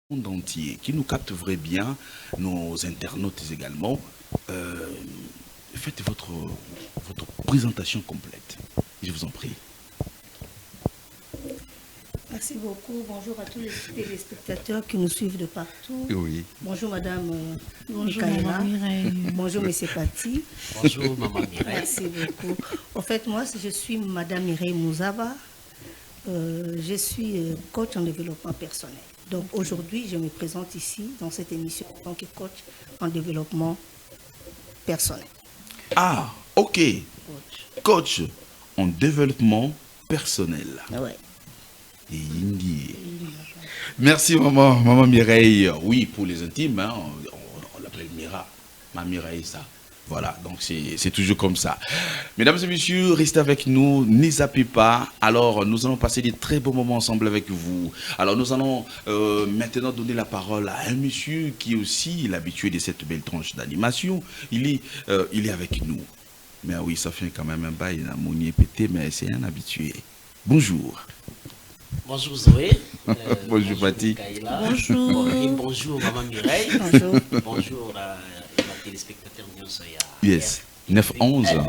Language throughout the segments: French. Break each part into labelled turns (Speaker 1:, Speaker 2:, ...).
Speaker 1: monde entier, qui nous capterait bien, nos internautes également, euh, faites votre présentation complète. Je vous en prie.
Speaker 2: Merci beaucoup. Bonjour à tous les téléspectateurs qui nous suivent de partout.
Speaker 1: Oui.
Speaker 2: Bonjour Madame
Speaker 3: Bonjour
Speaker 2: Michaela.
Speaker 3: Maman Mireille.
Speaker 2: Bonjour Monsieur Patti.
Speaker 4: Bonjour Maman Mireille.
Speaker 2: Merci beaucoup. En fait, moi, je suis Madame Mireille Mouzava. Je suis coach en développement personnel. Donc aujourd'hui, je me présente ici dans cette émission en tant que coach en développement personnel.
Speaker 1: Ah, ok. Coach en développement personnel.
Speaker 2: Ouais.
Speaker 1: Et Yingi. Merci maman Mireille. Oui, pour les intimes, hein, on l'appelle Mira. Ma Mireille, ça. Voilà, donc c'est toujours comme ça. Mesdames et messieurs, restez avec nous, n'y zappez pas. Alors, nous allons passer des très beaux moments ensemble avec vous. Alors, nous allons maintenant donner la parole à un monsieur qui est aussi l'habitué de cette belle tranche d'animation. Il est avec nous. Mais oui, ça fait quand même un bail, il a mounier pété, mais c'est un habitué. Bonjour.
Speaker 4: Bonjour Zoé.
Speaker 1: Bonjour Patti.
Speaker 3: Bonjour.
Speaker 4: Et bonjour Maman Mireille.
Speaker 2: Bonjour.
Speaker 4: Bonjour la téléspectateur
Speaker 1: Yes. 9-11.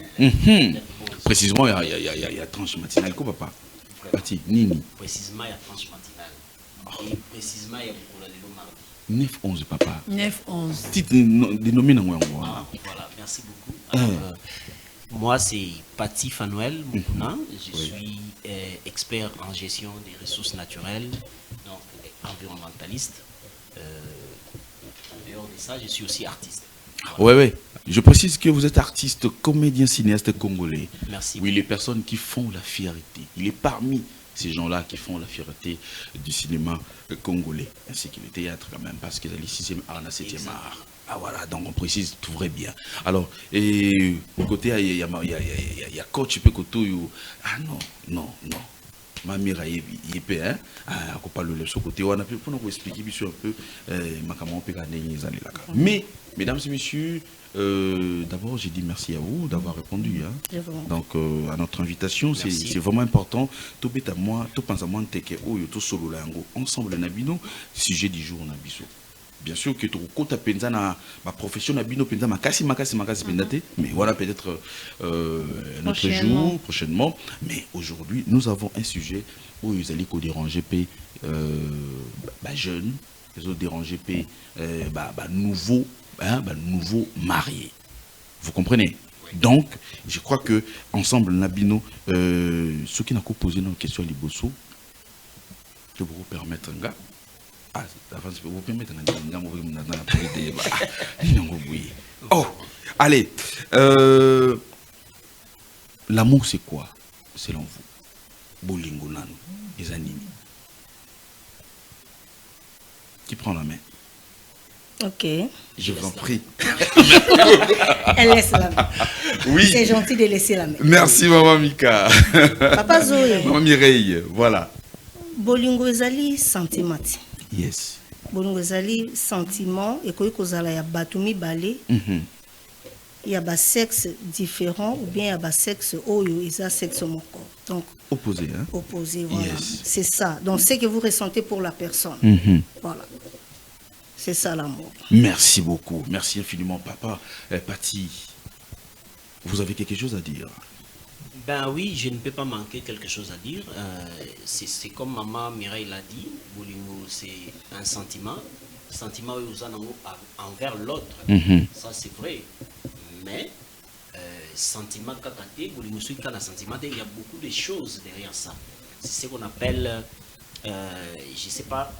Speaker 1: Précisément, il y a tranche matinale. Quoi, papa? Patti, Nini.
Speaker 4: Précisément, il y a tranche matinale. Et précisément, il y a beaucoup de mardi.
Speaker 1: 9-11, papa.
Speaker 3: 9-11.
Speaker 1: Titre dénommé dans moi.
Speaker 4: Voilà, merci beaucoup. Alors, moi, c'est Patti Fanuel Mukuna. Je suis expert en gestion des ressources naturelles, donc environnementaliste. En dehors de ça, je suis aussi artiste.
Speaker 1: Voilà. Ouais. Je précise que vous êtes artiste, comédien, cinéaste congolais.
Speaker 4: Merci.
Speaker 1: Oui, les personnes qui font la fierté. Il est parmi ces gens-là qui font la fierté du cinéma congolais, ainsi que le théâtre quand même, parce qu'il y a le 6e art, le 7e art. Ah voilà, donc on précise tout vrai bien. Alors, et au côté, il y a coach, peut côté, ah non. Ma mère est peu, hein, à parler de ce côté, on a pu pour nous expliquer un peu, ma camarade peut gagner les années là. Mais, mesdames et messieurs, d'abord, j'ai dit merci à vous d'avoir répondu. Hein. Donc, à notre invitation, c'est vraiment important. Tout bête à moi, tout pense à moi, tout solo là, ensemble, Nabino, sujet du jour, Nabiso. Bien sûr que tu as pensé na ma profession Nabino penza makasi pendate, mais voilà peut-être notre jour prochainement. Mais aujourd'hui, nous avons un sujet où ils allaient déranger jeunes, ils ont dérangé nouveaux mariés. Vous comprenez? Donc, je crois que ensemble Nabino, ceux qui n'ont pas posé nos questions à Liboso, je vais vous permettre un gars. Vous permettez oh, allez. L'amour, c'est quoi, selon vous? Bolingo nano, les animés. Qui prend la main?
Speaker 2: Ok.
Speaker 1: Je vous en prie.
Speaker 2: Elle laisse la main.
Speaker 1: Oui.
Speaker 2: C'est gentil de laisser la main.
Speaker 1: Merci, maman Mika.
Speaker 2: Papa Zoé.
Speaker 1: Maman Mireille, voilà.
Speaker 2: Bolingo ezali sentiment.
Speaker 1: Yes.
Speaker 2: Bolingo ezali sentiment et koyi kozala ya bato mibale. Il y a des sexes différents ou bien il y a des sexes oyo eza sexe moko. Donc
Speaker 1: opposé, hein?
Speaker 2: Opposé, voilà.
Speaker 1: Yes.
Speaker 2: C'est ça. Donc c'est que vous ressentez pour la personne. Voilà. C'est ça l'amour.
Speaker 1: Merci beaucoup. Merci infiniment, papa. Patti, vous avez quelque chose à dire?
Speaker 4: Ben oui, je ne peux pas manquer quelque chose à dire. C'est comme maman Mireille l'a dit, Bolingo, c'est un sentiment. Sentiment envers l'autre. Ça, c'est vrai. Mais, sentiment kakate, Bolingo, sentiment, il y a beaucoup de choses derrière ça. C'est ce qu'on appelle, je ne sais pas,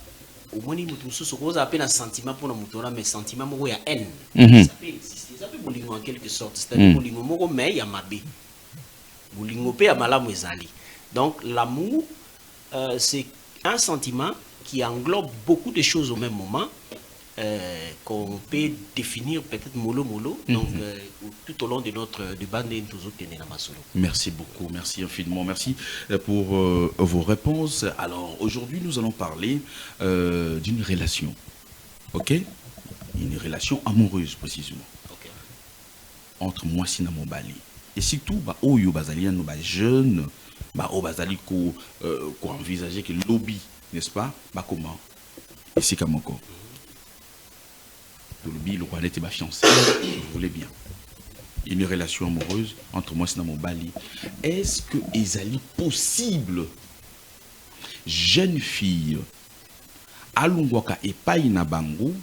Speaker 4: au moins, nous appelle un sentiment pour nous, mais sentiment, il y a haine. Ça s'appelle Bolingo en quelque sorte. C'est-à-dire Bolingo, mais il y a mabé. Donc l'amour, c'est un sentiment qui englobe beaucoup de choses au même moment, qu'on peut définir peut-être mollo, donc tout au long de notre débat.
Speaker 1: Merci beaucoup, merci infiniment, merci pour vos réponses. Alors aujourd'hui, nous allons parler d'une relation, ok? Une relation amoureuse précisément, entre moi et Mobali. Et surtout, oyo bazali no ba jeune, o bazali ko envisager que lobby, n'est-ce pas? Comment Ici Kamoko. Le roi était ma fiancée. Vous voulez bien. Une relation amoureuse entre moi et Mobali. Est-ce que est possible jeune fille alungwaka epai na bango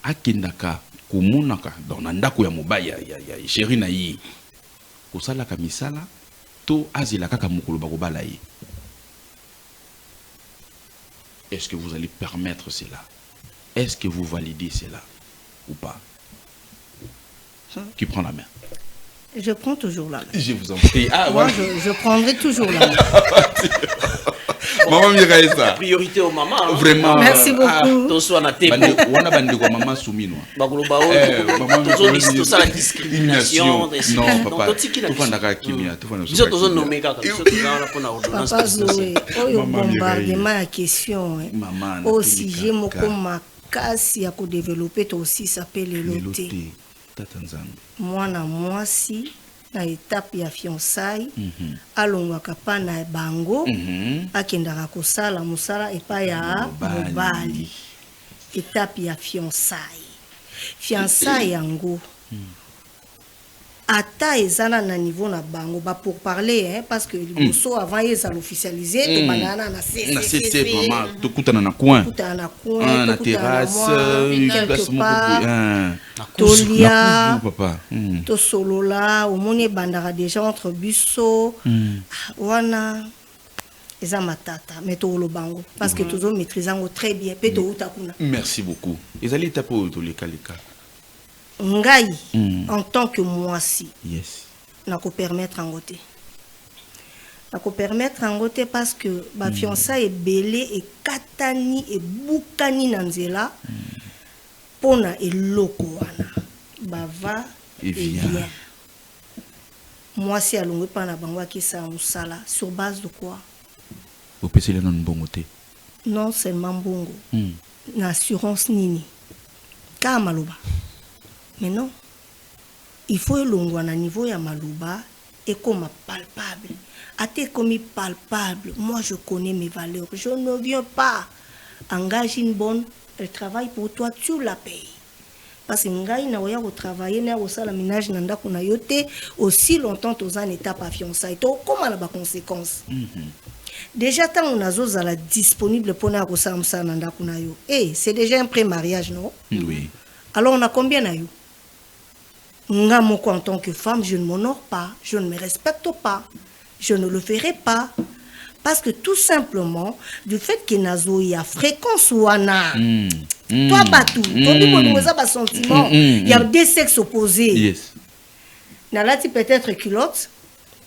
Speaker 1: akendaka komonaka dans ndako ya mobali ya chéri na ye kosala ka misala to azela kaka mokolo bakobala ye? Est-ce que vous allez permettre cela? Est-ce que vous validez cela ou pas? Qui prend la main?
Speaker 2: Je prends toujours la main.
Speaker 1: Je vous en prie. Ah,
Speaker 2: Moi,
Speaker 1: voilà.
Speaker 2: je prendrai toujours la main.
Speaker 1: Maman Mireille, ça.
Speaker 4: Priorité aux mamans. Hein.
Speaker 1: Vraiment.
Speaker 2: Merci beaucoup.
Speaker 4: Tout soit na tête.
Speaker 1: On a bandé quoi maman soumis nous.
Speaker 4: Bagoloba tout ça la discrimination.
Speaker 1: Non, papa.
Speaker 4: Tout
Speaker 1: faut ndaka kimia, tout faut na.
Speaker 4: Biso tozo nommer kaka biso tozala pona ordonnance.
Speaker 2: Papa Zoé, oyo bombardement ya question.
Speaker 1: Maman.
Speaker 2: Aussi j'ai moko makasi ya ko développer to aussi s'appelle loté. Mwana mwasi na étape ya fiançailles alongwaka pa na bango akendaka kosala musala epai ya mobali. Étape ya fiançailles yango ata ezana na niveau na bango ba pour parler hein, parce que liboso avant ils ont officialisé to banana na
Speaker 1: c'est vraiment to kutana na coin na terrasse quelque part tolia papa
Speaker 2: to solola au moni bandara déjà entre busso wana eza matata mais to lo bango parce que toujours maîtrisant très bien pe to utakuna.
Speaker 1: Merci beaucoup. Ezali étape to le kalika
Speaker 2: ngai en tant que moisi
Speaker 1: yes
Speaker 2: na ko permettre en côté parce que ba fiançailles belé et katani et bukani na nzela pona eloko wana ba va et vient moisi alongwe pa na bango akisa musala sur base de quoi
Speaker 1: au pc non bongo te
Speaker 2: non seulement bongo na assurance nini ka maloba. Mais non, il faut elongwa na niveau ya maluba et comme palpable. A te comme palpable, moi je connais mes valeurs. Je ne viens pas engager une bonne, elle travaille pour toi, tu la payes. Parce que ngai na oya travailler na osala ménage na ndako na yote aussi longtemps aux en étape à fiançailles. To comment la ba conséquence. Déjà tant on a zozala disponible pour na osala msa na ndako na yo. Eh, c'est déjà un pré-mariage non?
Speaker 1: Oui.
Speaker 2: Alors on a combien na yo? En tant que femme, je ne m'honore pas, je ne me respecte pas, je ne le ferai pas. Parce que tout simplement, du fait que nazo y a fréquence ou ana, toi batou, ton sentiment, il y a deux sexes opposés.
Speaker 1: Yes.
Speaker 2: Nalati peut-être culotte,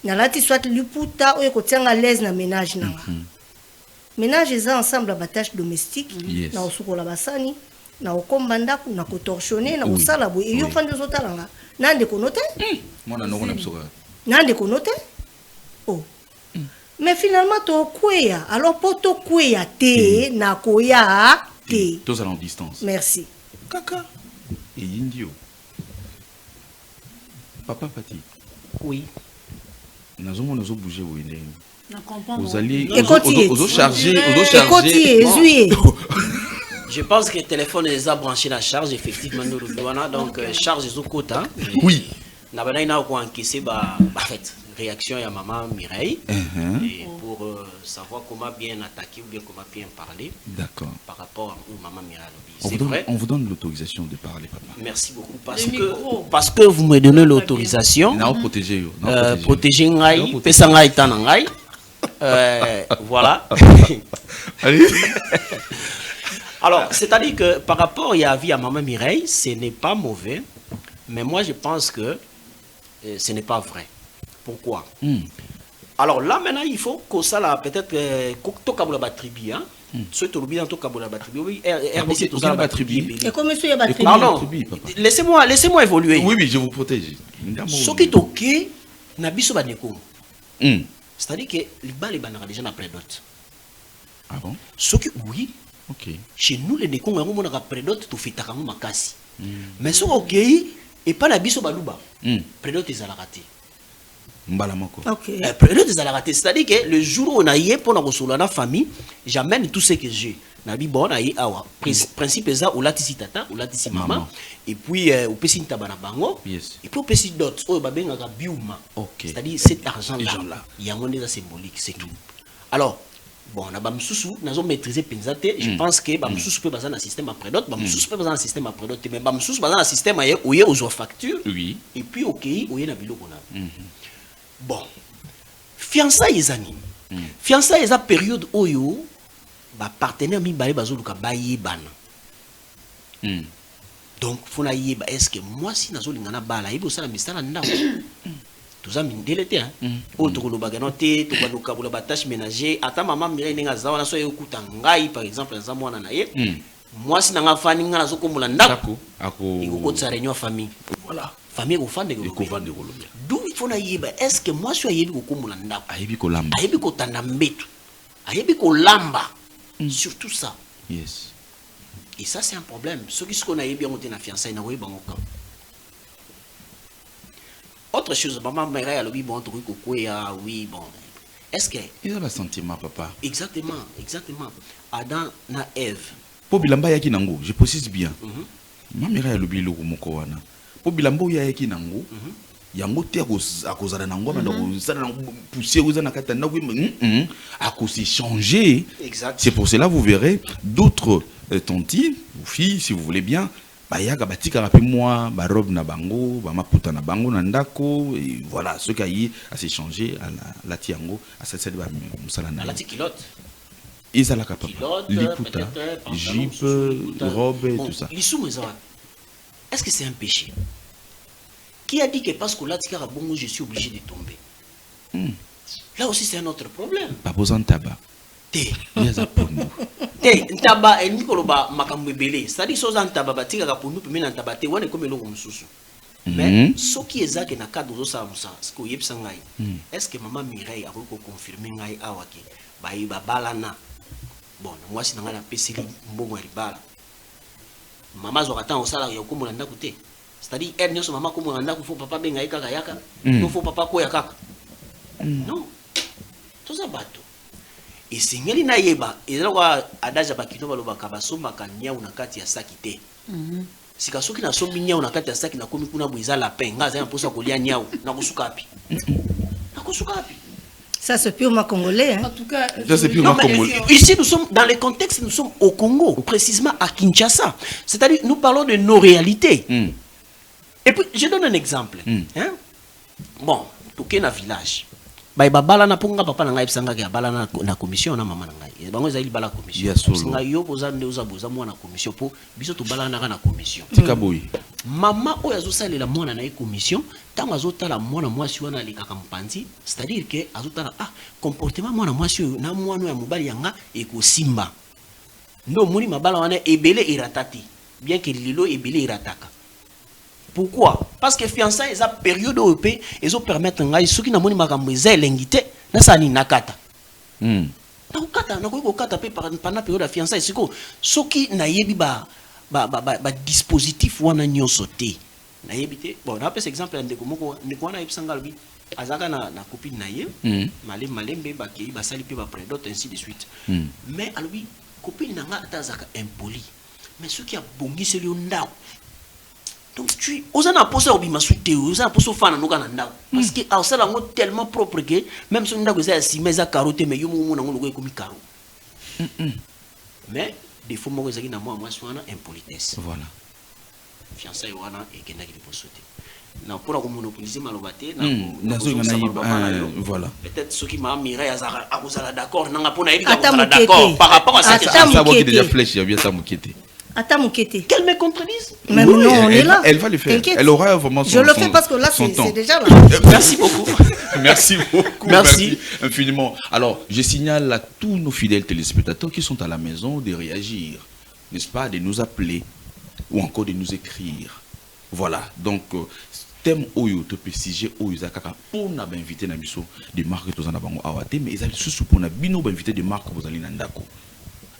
Speaker 2: nalati soit luputa ou ekotianga à l'aise na ménage na. Ménage les ensemble à tâche domestique, na osuko la basani. Na okombanda na kotorchonner na osala bo iyo fande zotalanga nande konote
Speaker 1: mona no kona psoka
Speaker 2: nande konote oh mais finalement to kweya alors poto kweya te na koya te
Speaker 1: tous à en distance.
Speaker 2: Merci
Speaker 1: Kaka et indio papa Pati
Speaker 4: oui
Speaker 1: nazo bouger vous ndenge
Speaker 3: na comprendre
Speaker 1: vous allez
Speaker 2: aux
Speaker 1: charger
Speaker 4: je pense que le téléphone les a branché la charge effectivement nous le donc charge les quota
Speaker 1: oui
Speaker 4: na bana ina ko encaisser ba fait réaction ya maman Mireille et pour savoir comment bien attaquer ou bien comment bien parler
Speaker 1: d'accord
Speaker 4: par rapport à maman Mireille c'est vrai
Speaker 1: on vous donne l'autorisation de parler papa
Speaker 4: merci beaucoup parce que vous me donnez l'autorisation
Speaker 1: na protéger
Speaker 4: protéger ngai pesa ngai tana ngai voilà
Speaker 1: allez.
Speaker 4: Alors, c'est-à-dire que par rapport à vie à maman Mireille, ce n'est pas mauvais, mais moi je pense que ce n'est pas vrai. Pourquoi? Alors là maintenant, il faut que ça là peut-être que la tribu, hein? Ce que tu dans la tribu, oui, RBC tout ça la tribu.
Speaker 2: Et comme monsieur la tribu.
Speaker 4: Non, laissez-moi évoluer.
Speaker 1: Oui, je vous protège.
Speaker 4: Ce qui est OK, na biso ba neko. C'est-à-dire que les balles banara déjà na prédote.
Speaker 1: Ah bon?
Speaker 4: Ce qui oui.
Speaker 1: Ok.
Speaker 4: Chez nous, les décons, on a prédote tout fait taramou makasi. Mais ce ok, et pas la biso baluba. Prédote est à la raté.
Speaker 1: Mbalamoko.
Speaker 2: Ok.
Speaker 4: Prélude des raté. C'est-à-dire que le jour où on a yé pour la famille, j'amène tout ce que j'ai. Nabi bon na awa. Principe ça ou latisi tata ou latisi maman. Et puis au pesi tabana bango.
Speaker 1: Yes.
Speaker 4: Et puis au pesi dot. Oh babenga ka biuma.
Speaker 1: Ok.
Speaker 4: C'est-à-dire cet argent là. Il y a un déjà symbolique, c'est tout. Alors bon, na bamsusu nazo maîtriser pensate. Je pense que bamsusu peut baser dans système après d'autres, bamsusu peut baser dans système après d'autres, mais bamsusu baser dans système ailleurs où il y a aux factures.
Speaker 1: Oui.
Speaker 4: Et puis OK, où il y a na biloko na. Bon, fiançailles les amis. Fiançailles les période oyo, ba partenaire mi balé bazo luka baye bana. Donc fona yeba est-ce que moi si nazo lingana bala ibo sala misala ndako. Tout ça mindelete hein. O to ko bagano te to ko kabula ba tâche ménager ata maman mire ninga zawa na so yokuta ngai par exemple za mwana na ye. Moi si nanga fani ngana zo ko mula ndako. Ako iko ko réunion famille. Voilà. Famille ko fande ko
Speaker 1: fande ko lobia.
Speaker 4: D'où il faut na yeba est-ce que moi si ayebi ko komula ndako.
Speaker 1: Ayebi ko lamba.
Speaker 4: Ayebi ko tanda mbetu. Ayebi ko lamba. Surtout ça.
Speaker 1: Yes.
Speaker 4: Et ça c'est un problème. Ce qui qu'on a bien monté na fiançailles na oui bango camp. Autre chose, maman mère a le bon truc oui bon. Est-ce que
Speaker 1: il y a le sentiment papa.
Speaker 4: Exactement. Adam na Ève.
Speaker 1: Po bilamba yaki nango, je précise bien. Ma mère a le biloko moko wana. Po bilamba yaki nango. Yango te akozala nango ba ndako pousser aux na kata ndako akosi changer. C'est pour cela vous verrez d'autres tontines ou filles si vous voulez bien. Bayaka batika rapi moi ba robe na bango ba maputa na bango na ndako et voilà ce qui a s'échanger à la tiango à cette ba musala na
Speaker 4: la tikilote
Speaker 1: ils la capable liputa jupe robe et tout ça
Speaker 4: est-ce que c'est un péché? Qui a dit que parce que là tika bongo je suis obligé de tomber? Là aussi c'est un autre problème.
Speaker 1: Pas besoin de tabac.
Speaker 4: Ntaba et Nikoloba makambo belé c'est-à-dire chose ntaba batika ka ponu pemena ntaba te wana comme eloko mususu mais ce qui est ça que na cadre zo ça ce que yebisa ngai est-ce que maman Mireille a ko confirmer ngai awaki ba balana bon moi si nanga na peseli mbongo ribala maman zo kata o sala ya ko mulanda kote c'est-à-dire elle nyoso maman ko mulanda ko faut papa benga kaka yaka no faut papa ko ya kaka non tout ça bateau. Et si ngeli na yeba ezalwa adaja bakito balobaka basomaka nyau na kati ya saki te sika soki na sombi nyau na kati ya saki na komi kuna bwiza la penga za mposa kolia nyau na kosuka api
Speaker 2: ça c'est purement congolais hein?
Speaker 3: En tout cas
Speaker 1: ça c'est purement congolais.
Speaker 4: Ici nous sommes dans le contexte, nous sommes au Congo précisément à Kinshasa, c'est-à-dire nous parlons de nos réalités. Et puis je donne un exemple hein? Bon toke na village ba bala na ponga papa na ngai bisanga ya bala na commission na mama na ngai bango ezali bala commission singa yo boza ndeuza boza mwana commission po biso to bala na commission
Speaker 1: tika boy
Speaker 4: mama oyo azosalela mwana na commission tango azotala mwana mwasi wana likaka mpanzi c'est-à-dire que azotala comportement mwana mwasi na mwana ya mobali yanga ekosimba ndo moni mabala wana ebele iratati bien que lilo ebele irataka. Pourquoi? Parce que fiançailles eza période OP ezo permettre ngai soki na moni makambo eza elengité na sani nakata. Na ko kata pe pendant période de fiançailles siko soki na yebi ba dispositif wana nyonso te. Na yebi te. Bon, na pese exemple ndeko moko ndeko wana yebisanga lobi azaka na copine na ye malembe ba kei ba sali pe ba prédote ainsi de suite. Mais alobi copine na nga atazaka impoli. Mais ce qui a bongi c'est le ndao. Donc tu osana poser obima souté osana poser fana no kana ndako parce que ausala ngo tellement propre que même si ndako za si meza carotte mais yo mo na ngo ko komi caro mais des fois mo ezaki na moi swana impolitesse
Speaker 1: voilà
Speaker 4: fiançailles wana et kenda ki posote na pour ko monopoliser malobate
Speaker 1: na voilà
Speaker 4: peut-être ceux qui m'a miré azara akozala d'accord nanga pona ebika kozala d'accord par rapport à cette
Speaker 1: ça qui déjà flèche bien ça mokete.
Speaker 2: Attends, Moukete.
Speaker 4: Qu'elle me contredise.
Speaker 2: Mais oui, non, on est là.
Speaker 1: Elle va le faire. Elle aura vraiment son temps.
Speaker 2: Je le fais parce que là, c'est déjà là.
Speaker 4: Merci beaucoup.
Speaker 1: Merci beaucoup.
Speaker 4: Merci
Speaker 1: infiniment. Alors, je signale à tous nos fidèles téléspectateurs qui sont à la maison de réagir, n'est-ce pas, de nous appeler ou encore de nous écrire. Voilà. Donc, thème oyo to sujet oyo zakaka pour na inviter na biso des marques to zana bango awate mais ezali susu pour na bino ba inviter des marques vous allez na ndako.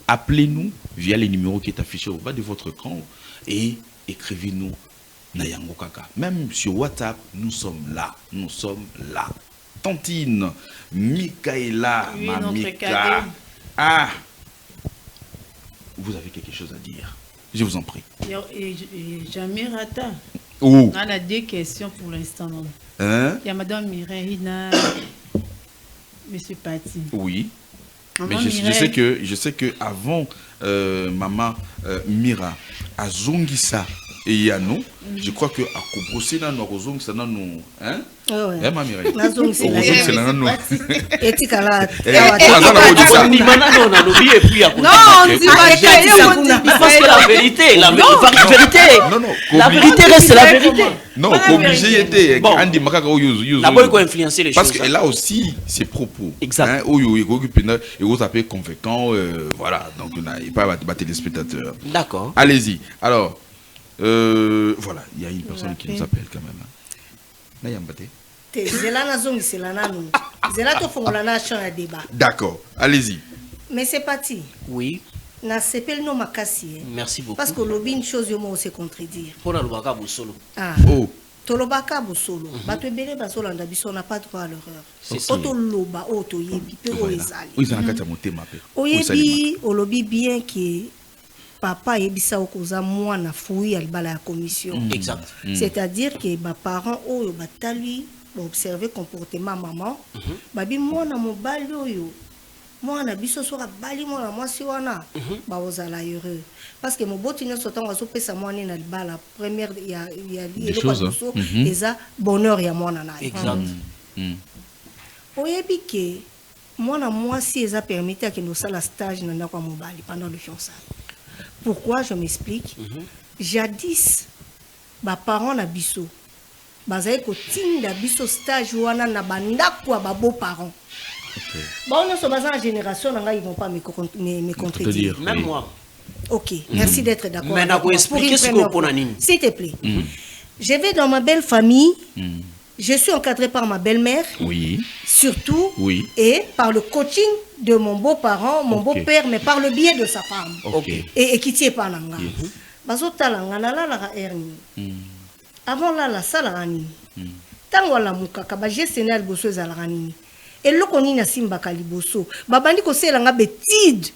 Speaker 1: Appelez-nous via les numéros qui est affiché au bas de votre écran et écrivez-nous na yango kaka. Même sur WhatsApp, nous sommes là. Nous sommes là. tantine Michaela
Speaker 3: Oui, notre
Speaker 1: Mamika.
Speaker 3: cadet.
Speaker 1: Ah, vous avez quelque chose à dire? Je vous en prie.
Speaker 3: Jamais rata.
Speaker 1: Oh,
Speaker 3: On a 2 questions pour l'instant.
Speaker 1: hein?
Speaker 3: Il y a Madame Mireille, Monsieur Pati.
Speaker 1: Oui. Mais
Speaker 3: Maman
Speaker 1: je sais que avant maman Mira a zongisa et Yano, je crois que à Kobrosé na no zongisa na no, hein?
Speaker 2: Ouais.
Speaker 1: Hein, maman Mira?
Speaker 2: Nazongisa la
Speaker 1: Zongisa na no.
Speaker 2: etikala
Speaker 3: Non, on dit pas
Speaker 4: Parce que la vérité,
Speaker 1: Non, non.
Speaker 4: la vérité reste la vérité.
Speaker 1: Non,
Speaker 3: Voilà la
Speaker 1: obligé
Speaker 3: vérité.
Speaker 1: était.
Speaker 4: Bon.
Speaker 1: Andy Makaka use.
Speaker 4: La bonne influencer les
Speaker 1: Parce
Speaker 4: choses.
Speaker 1: qu'elle a aussi ses propos.
Speaker 4: Exact.
Speaker 1: Hein, Oyo, et vous appelez convaincant. Voilà, donc il n'y a pas de téléspectateurs.
Speaker 4: D'accord.
Speaker 1: Allez-y. Alors, voilà, il y a une personne qui nous appelle quand même. Nayambate.
Speaker 2: zela nazongisela nanu zela tofongola na champ ya débat.
Speaker 1: D'accord, allez-y.
Speaker 2: Mais c'est parti.
Speaker 4: Oui,
Speaker 2: Na sepel no makasi.
Speaker 4: merci beaucoup.
Speaker 2: Parce que lobby une chose yo mo se contredire.
Speaker 4: Pour la loi Kabusolo.
Speaker 2: Ah.
Speaker 1: Oh,
Speaker 2: Tolobaka bosolo. Bato ebele bazolanda biso na pas droit à l'erreur.
Speaker 4: C'est ça.
Speaker 2: Oto loba oto yebi pe o
Speaker 1: voilà.
Speaker 2: ezali.
Speaker 1: Oui, ça n'a qu'à monter ma paix.
Speaker 2: Oyebi olobi bien que papa yebisa okoza mwana fouille ya libala ya commission.
Speaker 4: Exact.
Speaker 2: C'est-à-dire que ba parents oyo batali ba observer comportement maman, babi mwana mobali oyo mwana biso soka bali mwana mwasi wana ba ozala heureux parce que moboti nyonso tango azopesa mwana na libala première ya
Speaker 1: choses,
Speaker 2: biso eza bonheur ya mwana na ye.
Speaker 4: Exact.
Speaker 2: Oyebi ke mwana mwasi eza permettre que nous sala stage na ndako ya mobali pendant le fiançailles. Pourquoi je m'explique? Jadis ba parents na biso bazali kotinda biso stage wana na bandako ya babo parents. Bon, nous sommes dans la génération, ils ne vont pas me contredire.
Speaker 4: Même moi.
Speaker 2: Ok, merci d'être d'accord.
Speaker 4: Mais
Speaker 2: avec moi.
Speaker 4: expliquer ce
Speaker 2: Pour
Speaker 4: qu'on a.
Speaker 2: s'il te plaît. Je vais dans ma belle famille. Je suis encadré par ma belle-mère.
Speaker 1: oui.
Speaker 2: Surtout.
Speaker 1: Oui.
Speaker 2: Et par le coaching de mon beau-parent, mon
Speaker 1: Ok.
Speaker 2: beau-père, mais par le biais de sa femme.
Speaker 1: Ok.
Speaker 2: Et qui tient pas nanga. Bazo talanga na la la erni. Avant la salle rani. Tango la mukaka ba gestionnaire bosso za rani. Et le koni na simba kaliboso. Babandi ko selanga betide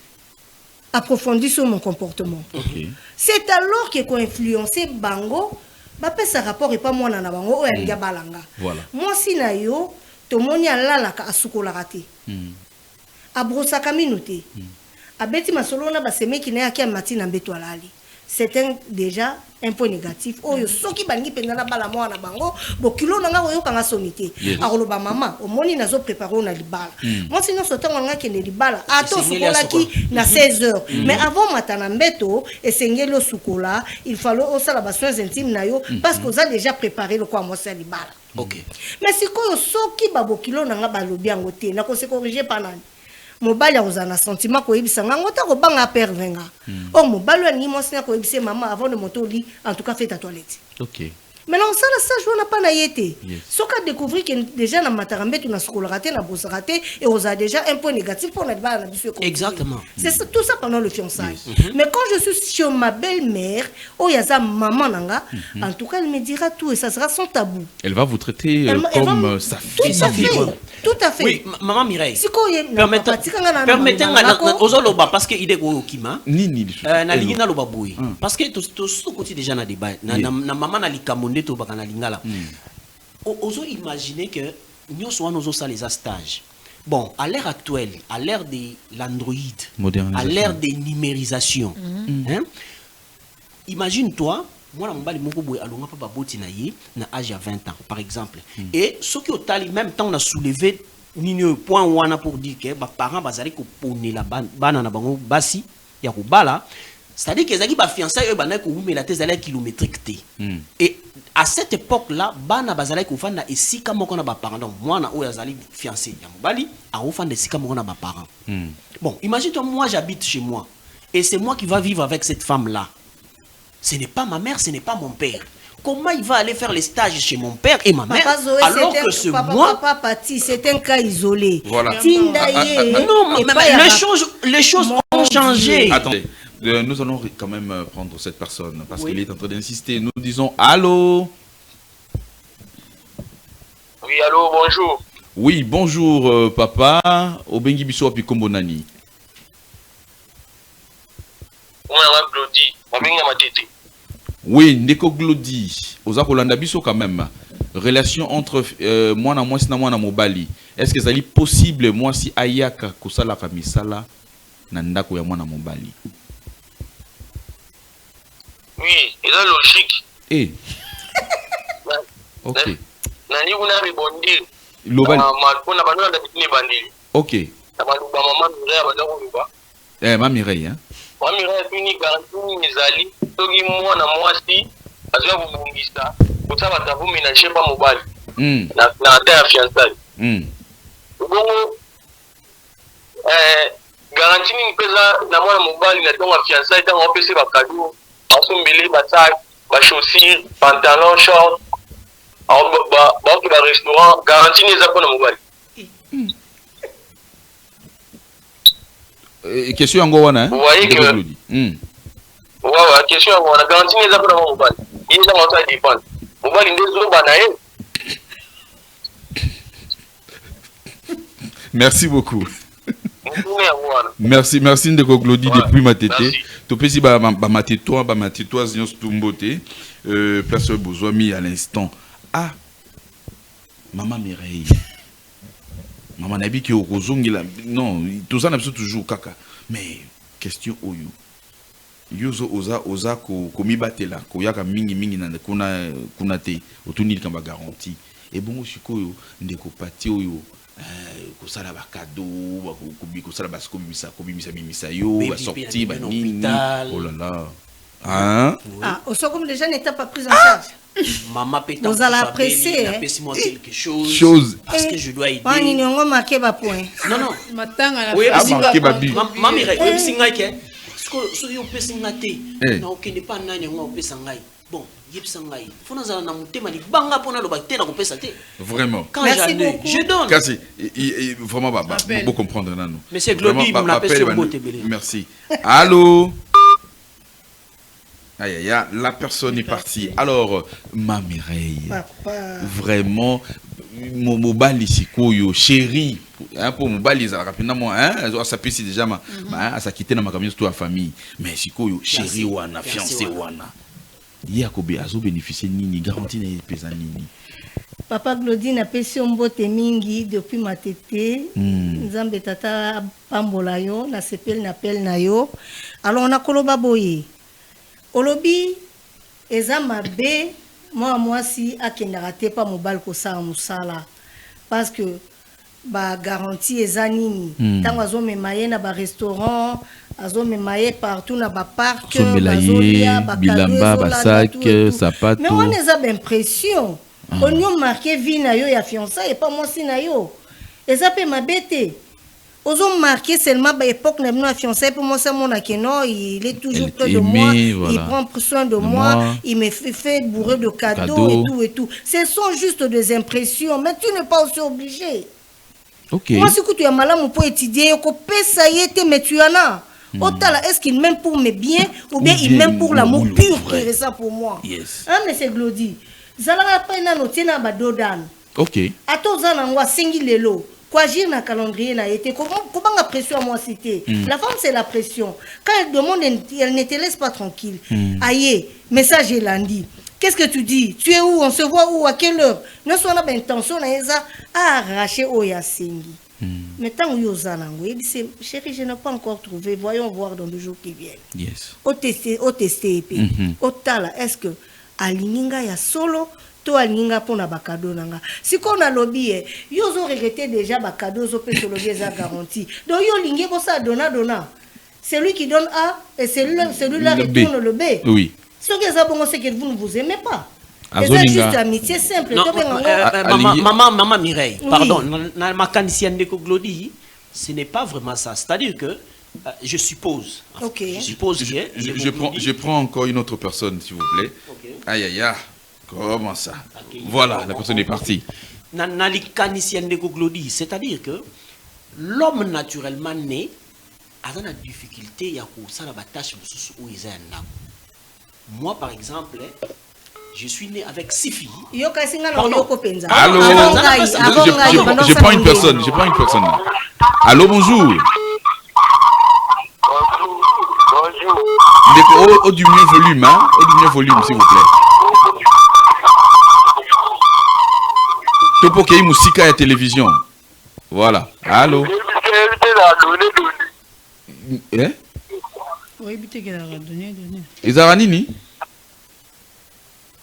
Speaker 2: approfondir sur mon comportement.
Speaker 1: Ok.
Speaker 2: C'est alors que ko influencer bango ba pesa rapport et pas moi na bango o ya balanga.
Speaker 1: Voilà.
Speaker 2: Moi si na yo to moni alala ka asukola raté. Abrosa kaminote. Abeti masolo na ba semeki na ya matina mbeto alali. C'est déjà un point négatif. Oyo soki bangi pendana bala mwana bango bokilo nanga oyo kanga somité. Akoloba mama omoni nazo préparer na libala. Moi sinon sotango nga kende libala ato sukola ki na 16h. Mais avant matana mbeto esengeli sukola, il fallait osala ba soins intimes na yo parce que vous avez déjà préparé le quoi moi c'est libala.
Speaker 4: Ok.
Speaker 2: Mais sikoyo soki babokilo nanga balobi yango te na ko se corriger panani. Mobali a sentiment ko yebisa nganga ta ko banga perdre nga. Oh mobali ani mo sina ko yebisa maman avant de monter au lit, en tout cas fais ta toilette.
Speaker 1: Ok.
Speaker 2: Maintenant ça la stage on n'a pas na yete.
Speaker 1: Yes.
Speaker 2: Soka découvrir que déjà na matarambe tu na skola raté na bossa raté et on a déjà un point négatif pour notre balle na biso.
Speaker 4: Exactement.
Speaker 2: C'est tout ça pendant le fiançailles. Mais quand je suis chez ma belle-mère, oh yaza maman nanga, en tout cas elle me dira tout et ça sera sans tabou.
Speaker 1: Elle va vous traiter
Speaker 2: Elle
Speaker 1: comme
Speaker 2: va-
Speaker 1: sa
Speaker 2: Tout
Speaker 1: fille.
Speaker 2: à fait. Tout à fait.
Speaker 4: Oui, maman Mireille.
Speaker 2: Permettez-moi
Speaker 4: ozoloba parce que ide ko kima.
Speaker 1: Nini.
Speaker 4: Na lingina loba boy. Parce que to côté déjà na débat. Na maman na likamonde to baka na lingala. Ozo imaginer que nous sommes nos les stages. Bon, à l'ère actuelle, à l'ère de l'Android, à l'ère des numérisations, hein, imagine-toi, moi, je suis à l'âge de 20 ans, par exemple. Et ce qui est au même temps, on a soulevé un point pour dire que les parents vont poner la banane basi, c'est-à-dire que les fiançailles ont la thèse kilométrique. Et à cette époque-là, bana bazalaki kufanda esika moko na ba parents. Donc moi na oya zali fiancé ya mobali, a ofanda esika moko na ba parents. Bon, imagine-toi, moi j'habite chez moi et c'est moi qui va vivre avec cette femme-là. Ce n'est pas ma mère, ce n'est pas mon père. Comment il va aller faire les stages chez mon père et ma mère alors que c'est moi?
Speaker 2: C'est un cas isolé.
Speaker 1: Voilà.
Speaker 4: Non, mais les choses ont changé.
Speaker 1: Attendez, nous allons quand même prendre cette personne parce qu'il est en train d'insister. Nous disons allô.
Speaker 5: Oui, allô, bonjour.
Speaker 1: Oui, bonjour papa. Obengi biso api kombo nani? Oui, Ndeko Glody. Oza kolanda biso quand même. Relation entre moi na mwasi na mwana mobali. Est-ce que ça est possible moi si ayaka kosala kamisala na ndako ya mwana mobali?
Speaker 5: Oui, c'est logique.
Speaker 1: Eh. Ok.
Speaker 5: Nani kuna rebondi.
Speaker 1: Global.
Speaker 5: Kuna bana ndabitini bandili.
Speaker 1: Ok.
Speaker 5: Tabaluba mama Mireille abadako luba.
Speaker 1: Ma Mireille hein.
Speaker 5: Mama Mireille fini garantie mizali. Toki mwana mwasi azwa kubungisa. Kutaba tabu ménager pas mobile. Na terre fiançailles. Bongo garantie ni pesa na mwana mobile na tonga fiançailles tant on peut se ba cadeau. Ensombele ba sac, ba chaussures, pantalon, short. Ba ki ba restaurant garantie ni za pour na mobile.
Speaker 1: Question yango wana hein.
Speaker 5: Vous voyez que ouais, question yango wana garantie ni za pour na mobile. Il za monta dépend. Mobile ndezo ba na ye.
Speaker 1: Merci beaucoup. Merci Ndeko Glody depuis Matete. Topesi ba Matetois Zions Tumbote. Place Bozoami à l'instant. Ah, Maman Mireille. Maman Nabi qui au Rozongila. Non, tout ça n'a pas toujours kaka. Mais question oyo. Yozo oza ko mibatela ko yaka mingi na kuna te otunili kamba garantie. Et bon shikoyo ndeko pati oyo kosala ba cadeau kosala ba komimisa yo ba sortie ba nini. Oh là là. Hein?
Speaker 2: Ah, au second déjà n'était pas pris en charge.
Speaker 4: Maman peut
Speaker 2: vous allez apprécier
Speaker 4: moi quelque chose parce que je dois aider.
Speaker 2: Pas ni on marqué ba point.
Speaker 4: Non.
Speaker 3: Matanga
Speaker 4: oui,
Speaker 1: marqué ba bi.
Speaker 4: Maman oui singa ke. So yo pesi ngate. Non que n'est pas nani ngo pesa ngai. Bon, yebisa ngai. Fona za na mutema ni banga pona lo ba te na ko pesa te.
Speaker 1: Vraiment.
Speaker 4: Quand je donne.
Speaker 1: Kasi vraiment beaucoup comprendre nano.
Speaker 4: Monsieur Glody me l'appelle sur bote belé.
Speaker 1: Merci. Allô. Aïe, la personne est partie. Alors, ma Mireille, vraiment, mon mobile ici, chérie, pour mobile, ils ont rapidement, hein, ça peut déjà, ça quitter dans ma camion, toute la famille. Mais si chérie, wana, fiancé, wana. Yakobe, azo bénéficier nini, garantie n'est pas nini.
Speaker 2: Papa Glody n'a pas si on bote mingi depuis ma tété. Nzambe tata pambola yo, na sepel na pel na yo. Alors on a koloba boye. Olobi eza mabe moi si akendaka te pa mobile kosala musala parce que ba garantie eza nini tango azomema ye na ba restaurant azomema ye partout na ba parc bazolia
Speaker 1: bilamba basak sapato
Speaker 2: mais on eza impression on marqué vie na yo ya fiançailles et pas moi si na yo eza pe mabe te. Aux hommes marqués seulement à l'époque, nous fiancé pour moi, c'est mon akeno, il est toujours près de moi, voilà. Il prend soin de moi, il me fait bourrer de cadeaux et tout. Ce sont juste des impressions, mais tu n'es pas aussi obligé.
Speaker 1: Okay.
Speaker 2: Moi, si tu es malade, on peut étudier, ça y est, mais tu en as. Est-ce qu'il m'aime pour mes biens ou bien il m'aime pour l'amour pur qui ressent pour moi?
Speaker 1: Yes.
Speaker 2: Hein, mais c'est Glody. Zalala pas na notina badodan.
Speaker 1: Ok.
Speaker 2: Ato zanangwa singi lelo. Quoi agir dans le calendrier n'a été comment la pression à moi citer. La femme c'est la pression. Quand elle demande, elle ne te laisse pas tranquille. Aïe, message est lundi. Qu'est-ce que tu dis? Tu es où? On se voit où? À quelle heure? Nous sommes en intention à arracher au yasengi. Mais tant que vous avez dit, chérie, je n'ai pas encore trouvé. Voyons voir dans les jours qui viennent.
Speaker 1: Yes.
Speaker 2: Au tester. Au tala, est-ce que Alininga ya solo? Toi alinga pona bakado nanga siko na lobby yo zo regretter déjà bakado zo pe lobby za garantie donc yo lingi ko ça donna celui qui donne A et celui-là retourne le B.
Speaker 1: Oui,
Speaker 2: ce que ça bon c'est que vous ne vous aimez pas. C'est juste amitié simple.
Speaker 4: Maman Mireille, pardon, na makanisienne de Glody, ce n'est pas vraiment ça, c'est-à-dire que je suppose.
Speaker 2: OK.
Speaker 4: Je suppose que
Speaker 1: je prends encore une autre personne s'il vous plaît. Okay. Aïe. Comment ça? Okay. Voilà, la personne est partie.
Speaker 4: C'est-à-dire que l'homme naturellement né a une difficulté à faire des tâches. Moi, par exemple, Je suis né avec 6 filles.
Speaker 1: Allô?
Speaker 2: Je
Speaker 1: Je prends une personne. Allô, bonjour.
Speaker 5: Bonjour.
Speaker 1: Au diminuer volume, hein? Au diminuer volume, s'il vous plaît. Topo Kei Musika et télévision. Voilà. Allô? Eh?
Speaker 3: Oui, éviter qu'elle a donné.
Speaker 1: Ezaranini?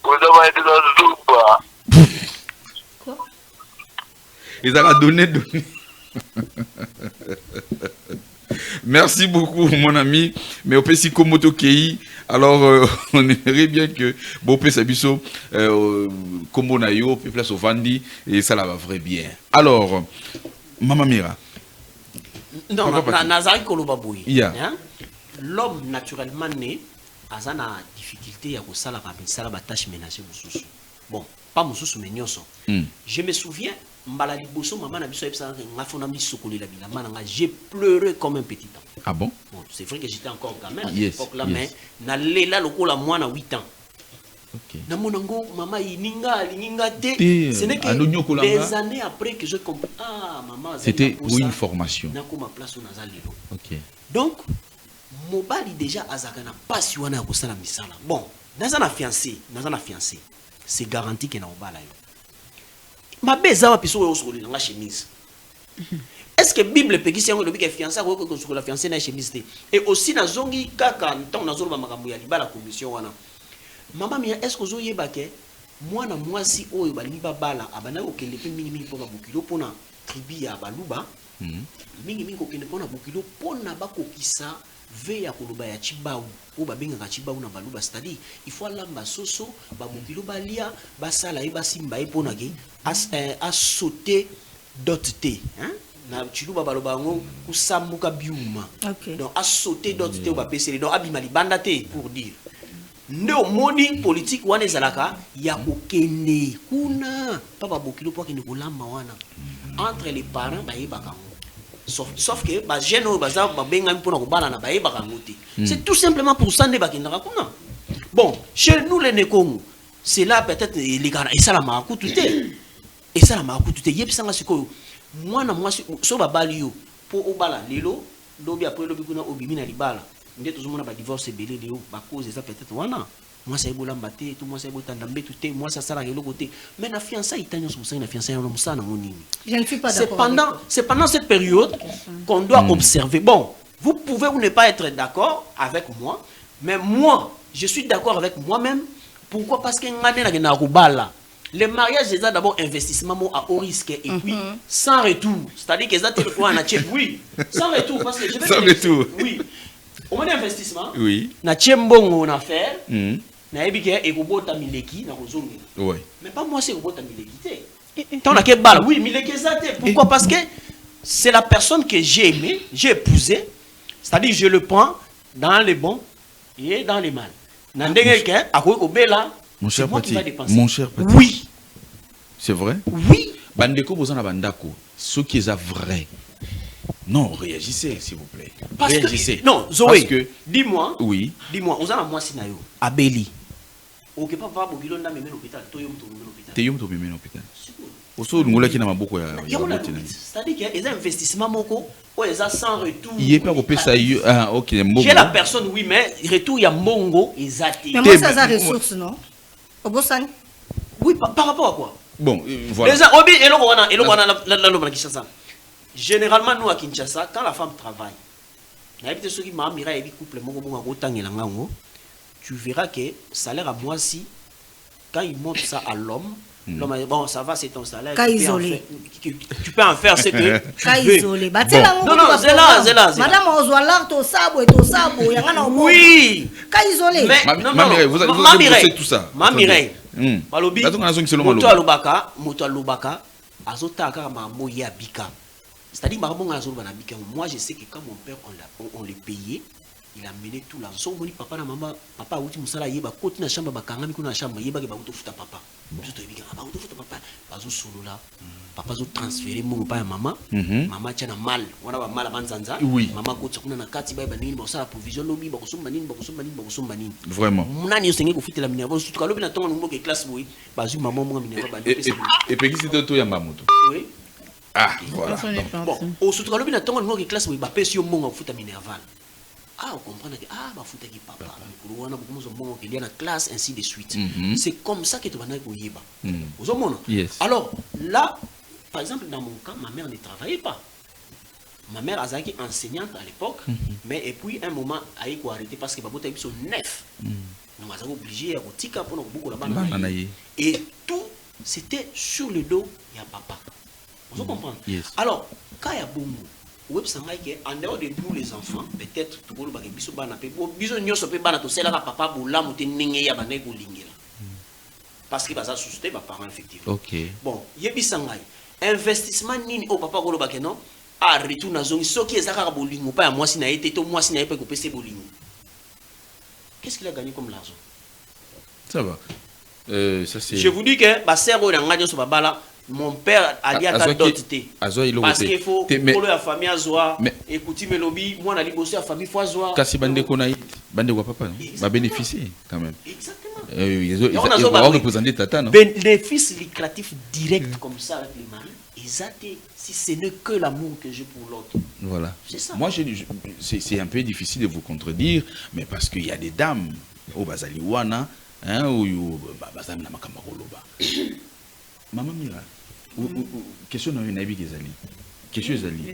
Speaker 2: Quoi?
Speaker 1: Ezara donné. Merci beaucoup, mon ami. Mais au Pessi Komoto Kei, alors on aimerait bien que Bopé Sabiso, Kombo Nayo, Place au Vandi, et ça là va vrai bien. Alors, Maman Mira.
Speaker 4: Non, Nazari Kolobaboui.
Speaker 1: Yeah.
Speaker 4: L'homme naturellement né, a une difficulté à faire la tâche ménagère. Bon, pas Moussous, mais Nyoso. Je me souviens, j'ai pleuré comme un petit enfant.
Speaker 1: Ah bon?
Speaker 4: Bon, c'est vrai que j'étais encore gamin à
Speaker 1: Yes,
Speaker 4: l'époque là,
Speaker 1: yes.
Speaker 4: mais là, le coup, la moi, à 8 ans.
Speaker 1: Ok.
Speaker 4: Maman, ce n'est
Speaker 1: Ah, nous,
Speaker 4: que des années après que je comprends. Ah, maman,
Speaker 1: c'était une formation. Ok.
Speaker 4: Donc, mobali déjà azakana pas si wana kosala misala. Bon, dans un fiancé, c'est garanti que na obala yo. Ma beza wa piso yo sokoli na chemise. Est-ce que Bible peut dire que le fiancé ko sur la fiancée na chemise te? Et aussi na zongi kaka ntango na zolo ba makambo ya libala commission wana. Maman mia est-ce que zo yeba ke mwana mwasi oyo balingi babala abana ko kele pe mingi po ba bukilo pona tribu ya baluba. Mingi ko kele pona bukilo pona bakokisa ve ya koloba ya chibau ou babengaka chibau na baluba, c'est-à-dire il faut lamba soso ba bukilo balia basala e basimba e pona ke a sauter dotte hein na chiluba baloba ngo kusambuka biuma. Donc a sauter dotte ou ba pesele donc abima libanda te pour dire ndo moni politique wana ezalaka ya kokende kuna papa bokilo po kende kolamba wana entre les parents bayebaka ngo sauf que ba jeune o baza ba benga mpona kobala na bayebaka ngo te. C'est tout simplement pour ça nde bakendaka kuna. Bon, chez nous les Nekongo, c'est là peut-être les gars et ça la makutu te. Et ça la makutu te yebisanga siko mwana mwasi so babali yo po obala lelo lobi après lobi kuna obimi na libala. Ndé tout le monde a divorcé belé de ba cause ça peut-être wana moi ça ebola mbaté tout moi ça ebotanda mbetu te moi ça sala le côté mais na fiançailles itanyo so na fiançailles on ça na monini.
Speaker 2: Je ne suis pas d'accord.
Speaker 4: C'est pendant cette période qu'on doit observer. Bon, vous pouvez ou ne pas être d'accord avec moi, mais moi je suis d'accord avec moi-même. Pourquoi? Parce que ngane na kubala. Le mariage c'est d'abord investissement à haut risque et puis sans retour. C'est-à-dire que ça te quoi na chef oui, sans retour parce que je vais
Speaker 1: sans retour.
Speaker 4: Oui. Au moins d'investissement,
Speaker 1: oui.
Speaker 4: Na tchembongo on a faire, na ebike et kobota mileki na kozongi.
Speaker 1: Oui.
Speaker 4: Mais pas moi c'est kobota mileki te. Tant na ke bal, oui, mileki zate. Pourquoi? Parce que c'est la personne que j'ai aimée, j'ai épousé. C'est-à-dire je le prends dans les bons et dans les mal. Na ndenge ke akoy kobela.
Speaker 1: Mon cher Pati.
Speaker 4: Mon cher Pati. Oui.
Speaker 1: C'est vrai?
Speaker 4: Oui.
Speaker 1: Bandeko bozana bandako, ce qui est vrai. Non, réagissez, s'il vous plaît.
Speaker 4: Parce
Speaker 1: réagissez.
Speaker 4: Que, non, Zoé,
Speaker 1: parce que,
Speaker 4: dis-moi.
Speaker 1: Oui.
Speaker 4: Dis-moi, on a moi sinayo. Abeli. Ok, papa, bobilo na meme l'hôpital. Toyom to meme l'hôpital.
Speaker 1: Toyom to meme l'hôpital. Oso ngula ki na maboko ya.
Speaker 4: C'est-à-dire qu'il y a des investissements moko, ou ils ont sans retour.
Speaker 1: Il est pas au ça. Ah, ok.
Speaker 4: J'ai la personne, oui, mais retour il y a mongo, ils attirent.
Speaker 2: Mais moi, ça a des ressources, non? Au Bossani.
Speaker 4: Oui, par rapport à quoi?
Speaker 1: Bon, voilà.
Speaker 4: Les obi, et l'on a généralement, nous à Kinshasa, quand la femme travaille, tu verras que salaire à moi si, quand il monte ça à l'homme, l'homme a dit, bon, ça va, c'est ton salaire.
Speaker 2: Cas isolé.
Speaker 4: Tu peux en faire ce que.
Speaker 2: Cas isolé.
Speaker 4: Non, c'est là.
Speaker 2: Madame Ozoalar, to sabo, il y a un
Speaker 4: oui.
Speaker 2: Cas isolé.
Speaker 4: Mais,
Speaker 1: Mireille, vous avez tout ça.
Speaker 4: Ma Mireille.
Speaker 1: Balobi.
Speaker 4: Moto alobaka, azota kaka mambo ya bika. C'est-à-dire, moi je sais que quand mon père, on l'a payé, il a mené tout là. Son boni papa na maman, papa outi musala yeba koti na chambre bakanga mi kuna chambre yeba ke ba uto futa papa. Je te dis ba uto futa papa. Bazo solo là. Papa zo transférer mon papa et maman. Maman tient mal. Wana ba mal banzanza. Maman koti kuna na kati ba nini ba sala provision lobi ba kusumba nini ba kusumba nini.
Speaker 1: Vraiment.
Speaker 4: Nani yo senge ko futa la minerva surtout ka lobi na tonga ngo ke classe boy. Bazu maman mo minerva ba.
Speaker 1: Et puis c'était tout ya mamuto.
Speaker 4: Oui.
Speaker 1: Ah, voilà.
Speaker 4: Bon, au surtout ka lobi na tonga ngo ke classe boy ba pesi yo monga futa minerva. Ah, on comprend que bah fouta qui papa, on a beaucoup de monde qui est dans la classe ainsi de suite. C'est comme ça que tu vas naître au Yéba. Vous avez
Speaker 1: Yes.
Speaker 4: Alors là, par exemple dans mon cas, ma mère ne travaillait pas. Ma mère a été enseignante à l'époque, mais et puis un moment a été arrêté parce que papa était sur neuf. Donc elle a obligé à retirer pour beaucoup là-bas. Et tout c'était sur le dos il y a papa. Vous comprenez?
Speaker 1: Yes.
Speaker 4: Alors quand il y a beaucoup en dehors de nous les enfants, peut-être tout le monde va biso bana pe biso nyoso pe bana to sela ka papa bola mote ninge ya bana ko lingela. Parce que baza susciter ba parents effectivement.
Speaker 1: OK.
Speaker 4: Bon, yebi sangai. Investissement nini au papa ko lo ba kenon a retour na zongi soki ezaka ka bolingo pa ya mwasi na été to mwasi na yepe ko pese bolingo. Qu'est-ce qu'il a gagné comme l'argent?
Speaker 1: Ça va. Ça c'est.
Speaker 4: Je vous dis que ba sœur o na ngadio so babala. Mon père a dit à ta dotité. Parce qu'il faut pour la famille Azoa, écoutez Melobi, moi on a dit bosser à famille Foisoa.
Speaker 1: Kasi bande konaï, bande wa papa, va bénéficier quand même.
Speaker 4: Exactement.
Speaker 1: Ils vont représenter tata, non?
Speaker 4: Bénéfice lucratif direct comme ça avec les maris. Exactement. Si ce n'est que l'amour que j'ai pour l'autre.
Speaker 1: Voilà.
Speaker 4: C'est ça.
Speaker 1: Moi, c'est un peu difficile de vous contredire, mais parce qu'il y a des dames au Bazaliwana, hein, ou Bazam na Makamagoloba. Maman Mira. Question dans une avis Gezali. Question Gezali.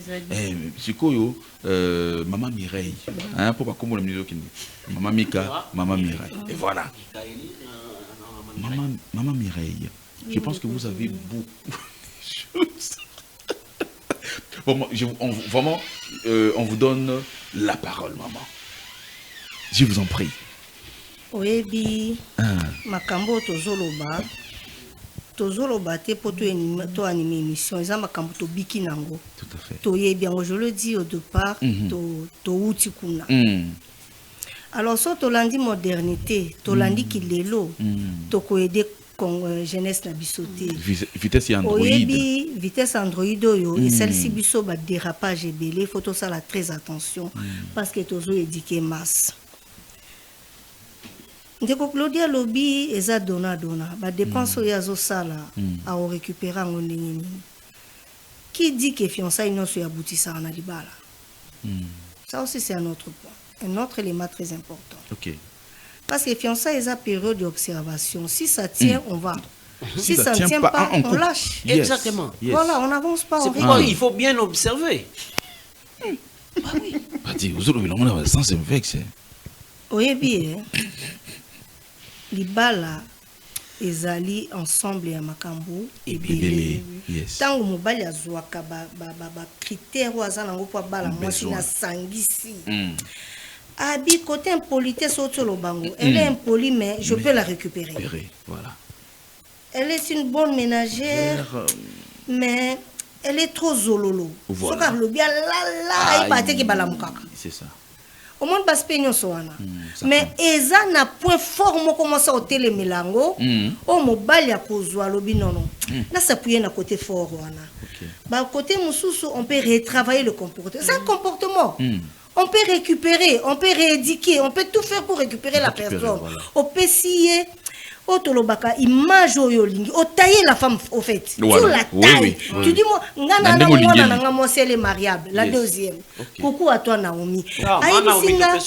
Speaker 1: Sikoyo, Maman Mireille. Hein, pour pas comme le milieu qui dit. Maman Mika, Maman Mireille. Et voilà. Maman Mireille. Je pense que vous avez beaucoup de choses. Bon, vraiment, on vous donne la parole, maman. Je vous en prie.
Speaker 2: Oui, Makambo Tozoloba. Tozoloba te pour to animer émission eza makambo to biki nango
Speaker 1: tout à fait
Speaker 2: to ye bien je le dis au départ to uti kuna alors so to landi modernité to landi kilelo to ko aider jeunesse na bisoté
Speaker 1: vitesse Android
Speaker 2: vitesse Android oyo et celle-ci biso ba dérapage ebele faut to sala très attention parce que tozo éduquer masse. Ndeko Claudia Lobby eza dona ba dépense ya zo sala a récupérer en ndenge. Qui dit que fiançailles non se aboutissant na libala. Ça aussi c'est un autre point, un autre élément très important.
Speaker 1: OK.
Speaker 2: Parce que fiançailles eza période d'observation, si ça tient on va. Si ça ne tient pas on lâche.
Speaker 4: Yes. Exactement.
Speaker 2: Yes. Voilà, on n'avance pas.
Speaker 4: C'est pourquoi il faut bien observer.
Speaker 2: Bah oui.
Speaker 1: Pas dire vous autres on a sens vexe.
Speaker 2: Oui bien. Libala ezali ensemble ya makambo ebele.
Speaker 1: Yes.
Speaker 2: Tango mobali azwaka ba critère waza nango po bala mwasi na sangisi. Abi côté impolitesse autour bango. Elle est impolie mais je peux la récupérer.
Speaker 1: Voilà.
Speaker 2: Elle est une bonne ménagère mais elle est trop zololo.
Speaker 1: Voilà.
Speaker 2: Soka lobia la ipate ki bala mukaka.
Speaker 1: C'est ça.
Speaker 2: Au monde passe peignon soana. Mais eza na point fort mo commence au télé melango. O mobali ya kozwa lobi non. Na s'appuyer na côté fort wana. Ba côté mususu on peut retravailler le comportement. C'est un comportement. On peut récupérer, on peut rééduquer, on peut tout faire pour récupérer la personne. Voilà. On peut scier Otolobaka image oyolingi o tailler la femme au fait voilà. Sur la taille tu dis moi ngana na mwana na ngamo c'est les mariable la deuxième coucou à toi Naomi ayisinga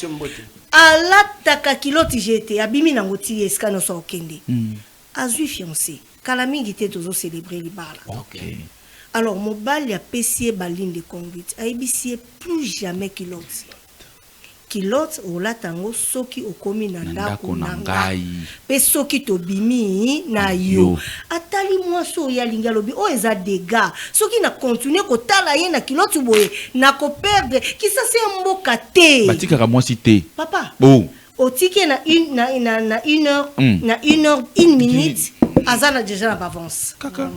Speaker 2: ala taka kiloti jete abimi na ngoti eskano so okende azui fiancé kala mingi te tozo célébrer libala.
Speaker 1: OK.
Speaker 2: Alors mobali a pessier baline de conduite ayibisie plus jamais kiloti kilote ola tango soki okomi na ndako na ngai pe soki tobimi na yo atali mwaso ya linga lobi o eza dégâts soki na continuer ko tala ye na kilote boye na ko perdre ki ça c'est mboka te
Speaker 1: batika ka mwasi te
Speaker 2: papa
Speaker 1: bon
Speaker 2: otiki na une heure une minute azana déjà na avance
Speaker 1: kaka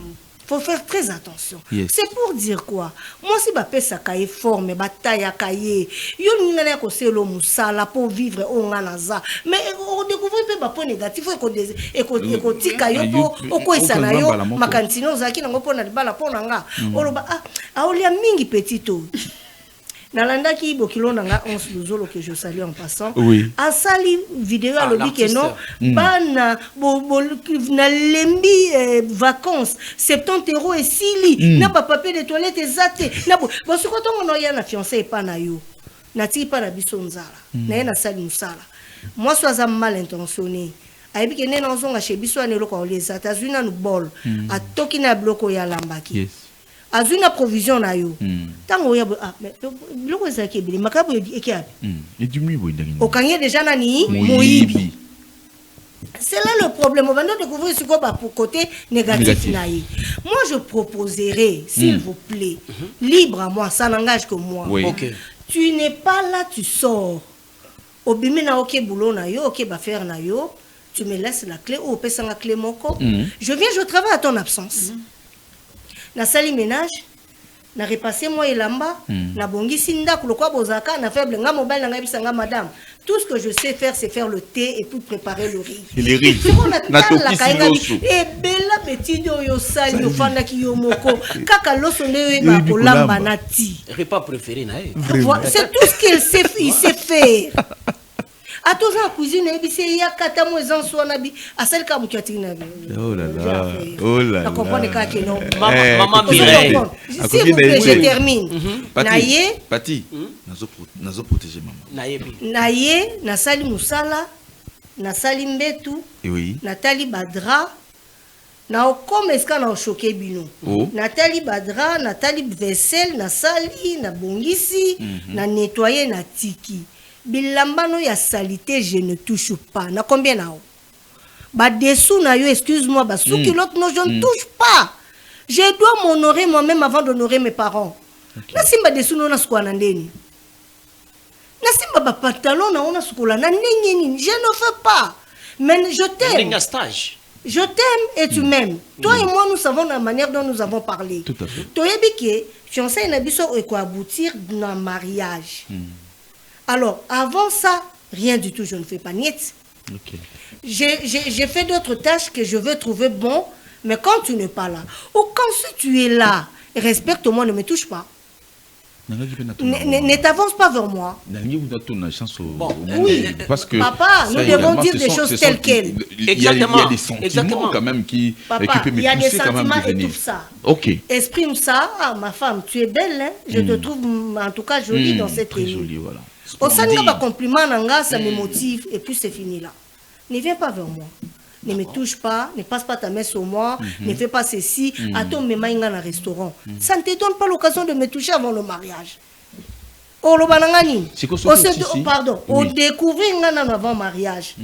Speaker 2: faut faire très attention.
Speaker 1: Yes.
Speaker 2: C'est pour dire quoi? Moi, si je fais kaye forme, bataille à kaye, yo n'ingana ko se lo musala pour vivre au nganaza. Mais on découvre pas point négatif ko tika yo po oko isana yo makantino zaki nango pona libala pona nga. Oloba aolia mingi petito. Nalanda ki bokilo nanga 11 luzolo que je salue en passant.
Speaker 1: Oui.
Speaker 2: A sali vidéo à lobi que non bana na lembi vacances 70 € et sili na pas papier de toilette ezate na bo parce que quand on a na fiancé pas na yo na ti pas na biso nzala na na sali musala moi sois mal intentionné ayebi que né na zonga chez biso anelo ko les États-Unis na bol a toki na bloko ya lambaki.
Speaker 1: Yes.
Speaker 2: Azuna provision na yo tango ya mais biloko ezaki bili makabo ekiabi
Speaker 1: et du mieux oui
Speaker 2: okanye déjà nani moyibi. C'est là le problème. On va nous découvrir ce qu'on va pour côté négatif. Moi, je proposerais, s'il vous plaît, libre à moi, ça n'engage que moi.
Speaker 1: Oui.
Speaker 4: Ok.
Speaker 2: Tu n'es pas là, tu sors. Au bimi na ok boulot na yo, ok ba faire na yo, tu me laisses la clé ou pesa la clé moko. Je viens, je travaille à ton absence. Na sali ménage, na repassé moi elamba, na bongi sinda kulokwa bozaka, na faible nga mobile na bisanga madame. Tout ce que je sais faire, c'est faire le thé et puis préparer le riz.
Speaker 1: Et les riz.
Speaker 2: Na toki et bella petit yo sali yo fanda ki yo moko. Kaka loso nde ba kolamba na ti.
Speaker 4: Repas préféré na e.
Speaker 2: C'est tout ce qu'il sait, il sait faire. A tous en cuisine, il y a 4 mois en soi, à celle qui a
Speaker 1: oh là là, oh là là.
Speaker 4: Maman Mireille.
Speaker 2: S'il vous plaît, je termine. Naye.
Speaker 1: Pati, nazo protéger maman.
Speaker 2: Naye, nasali musala, nasali mbetu,
Speaker 1: oui.
Speaker 2: Natali badra, na okome eska na choqué bino. Natali badra, Natali vaisselle, nasali, na bongisi, na nettoyer na tiki. Bilambano ya salité, je ne touche pas. Na combien na o? Ba dessous na yo, excuse-moi, ba sous l'autre, non, je ne touche pas. Je dois m'honorer moi-même avant d'honorer mes parents. Na simba dessous no na skwana ndeni. Na simba ba pantalon na ona sukola na nini, je ne fais pas. Mais je t'aime. Je t'aime et tu m'aimes. Toi et moi, nous savons la manière dont nous avons parlé.
Speaker 1: Tout à fait.
Speaker 2: Toi et Bike, fiancé na biso eko aboutir dans mariage. Alors, avant ça, rien du tout, je ne fais pas niet.
Speaker 1: Okay.
Speaker 2: J'ai fait d'autres tâches que je veux trouver bon, mais quand tu n'es pas là, ou quand si tu es là, respecte-moi, ne me touche pas. Ne t'avance pas vers moi.
Speaker 1: Bon, oui, parce que
Speaker 2: papa, nous devons dire des choses telles quelles.
Speaker 1: Il y a des sentiments quand même qui peuvent me pousser.
Speaker 2: Il y a des sentiments et tout ça.
Speaker 1: Ok.
Speaker 2: Exprime ça. Ah, ma femme, tu es belle, hein? Je te trouve en tout cas jolie dans cette tenue.
Speaker 1: Jolie, voilà.
Speaker 2: Au sein de compliment, ça me motive et puis c'est fini là. Ne viens pas vers moi. Ne me touche pas, ne passe pas ta main sur moi, ne fais pas ceci. Attends, me maïnga dans un restaurant. Ça ne te donne pas l'occasion de me toucher avant le mariage. Oh, le banangani. Pardon. On découvre avant mariage.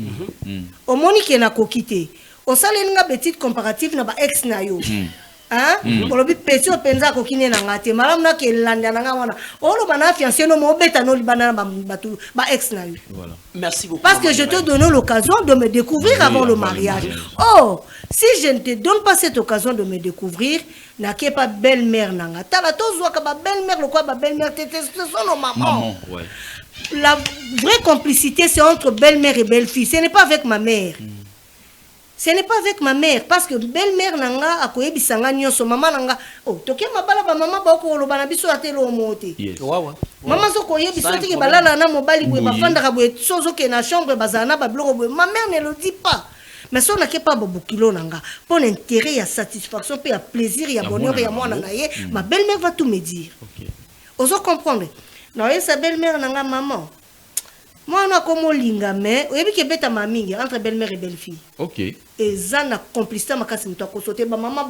Speaker 2: Au monique na kokité. Au salé nga petite comparative na ba ex na yo. Hein? Pour le but petit au penza kokine na ngate. Malam na ke landa na wana. Oh, le bana fiancé no mo beta no libana ba ex na yo.
Speaker 1: Voilà.
Speaker 4: Merci beaucoup.
Speaker 2: Parce que je te donne l'occasion de me découvrir avant le mariage. Oh, si je ne te donne pas cette occasion de me découvrir, n'a pas belle-mère nanga. Tala tozwa ka ba belle-mère le quoi ba belle-mère ce sont nos mamans.
Speaker 1: Maman, ouais.
Speaker 2: La vraie complicité c'est entre belle-mère et belle-fille. Ce n'est pas avec ma mère. Ce n'est pas avec ma mère parce que belle-mère nanga akoyebi sanga nyonso maman nanga oh toke mabala ba maman ba ko loba na biso atelo mote.
Speaker 1: Yes.
Speaker 4: Wawa.
Speaker 2: Maman so koyebi soti ke balala na mobali bwe bafanda ka bwe sozo ke na chambre bazana ba bloko bwe ma mère ne le dit pas. Mais si on n'a pas beaucoup kilo nanga pour l'intérêt il y a satisfaction puis il y a plaisir il y a bonheur il y a moi nanga ma belle-mère va tout me dire. OK. Oso comprendre. Non, et sa belle-mère nanga maman. Moi, on a comme linga, mais il y a des entre belle-mère et belle-fille.
Speaker 1: Ok.
Speaker 2: Et ça, on a complicité, maman,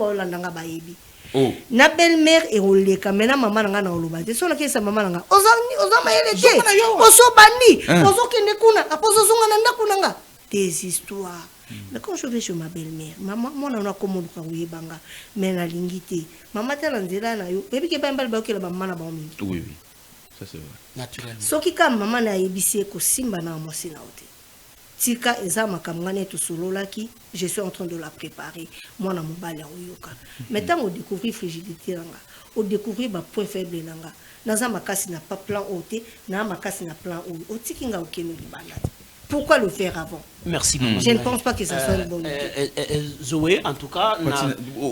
Speaker 2: oh. Na belle-mère et on les camena maman n'a pas olobate. C'est ça que sa maman n'a. Ozama elle était. Oso bani. Oso kende kuna. Aposo zonga nanda kunanga. Des histoires. Mais quand je vais chez ma belle-mère, maman, moi on a comme on a banga. Mais na lingité. Maman t'a l'anzela na yo. Baby qui pas un bel baoké la maman na baomi.
Speaker 1: Oui oui. Ça c'est vrai.
Speaker 4: Naturellement.
Speaker 2: Ce qui comme maman na ebisi ko simba na moi c'est na ote. tika eza makamngane tout solo laki, je suis en train de la préparer. Moi na mobali ya oyoka. Maintenant on découvrir frigidité langa, on découvrir ba point faible langa. Naza makasi na pas plan ôté, na makasi na plan ou. Otikinga okeno libanda. Pourquoi le faire avant?
Speaker 4: Merci.
Speaker 2: Je ne pense pas que ça soit une bonne idée.
Speaker 4: Zoé, en tout cas,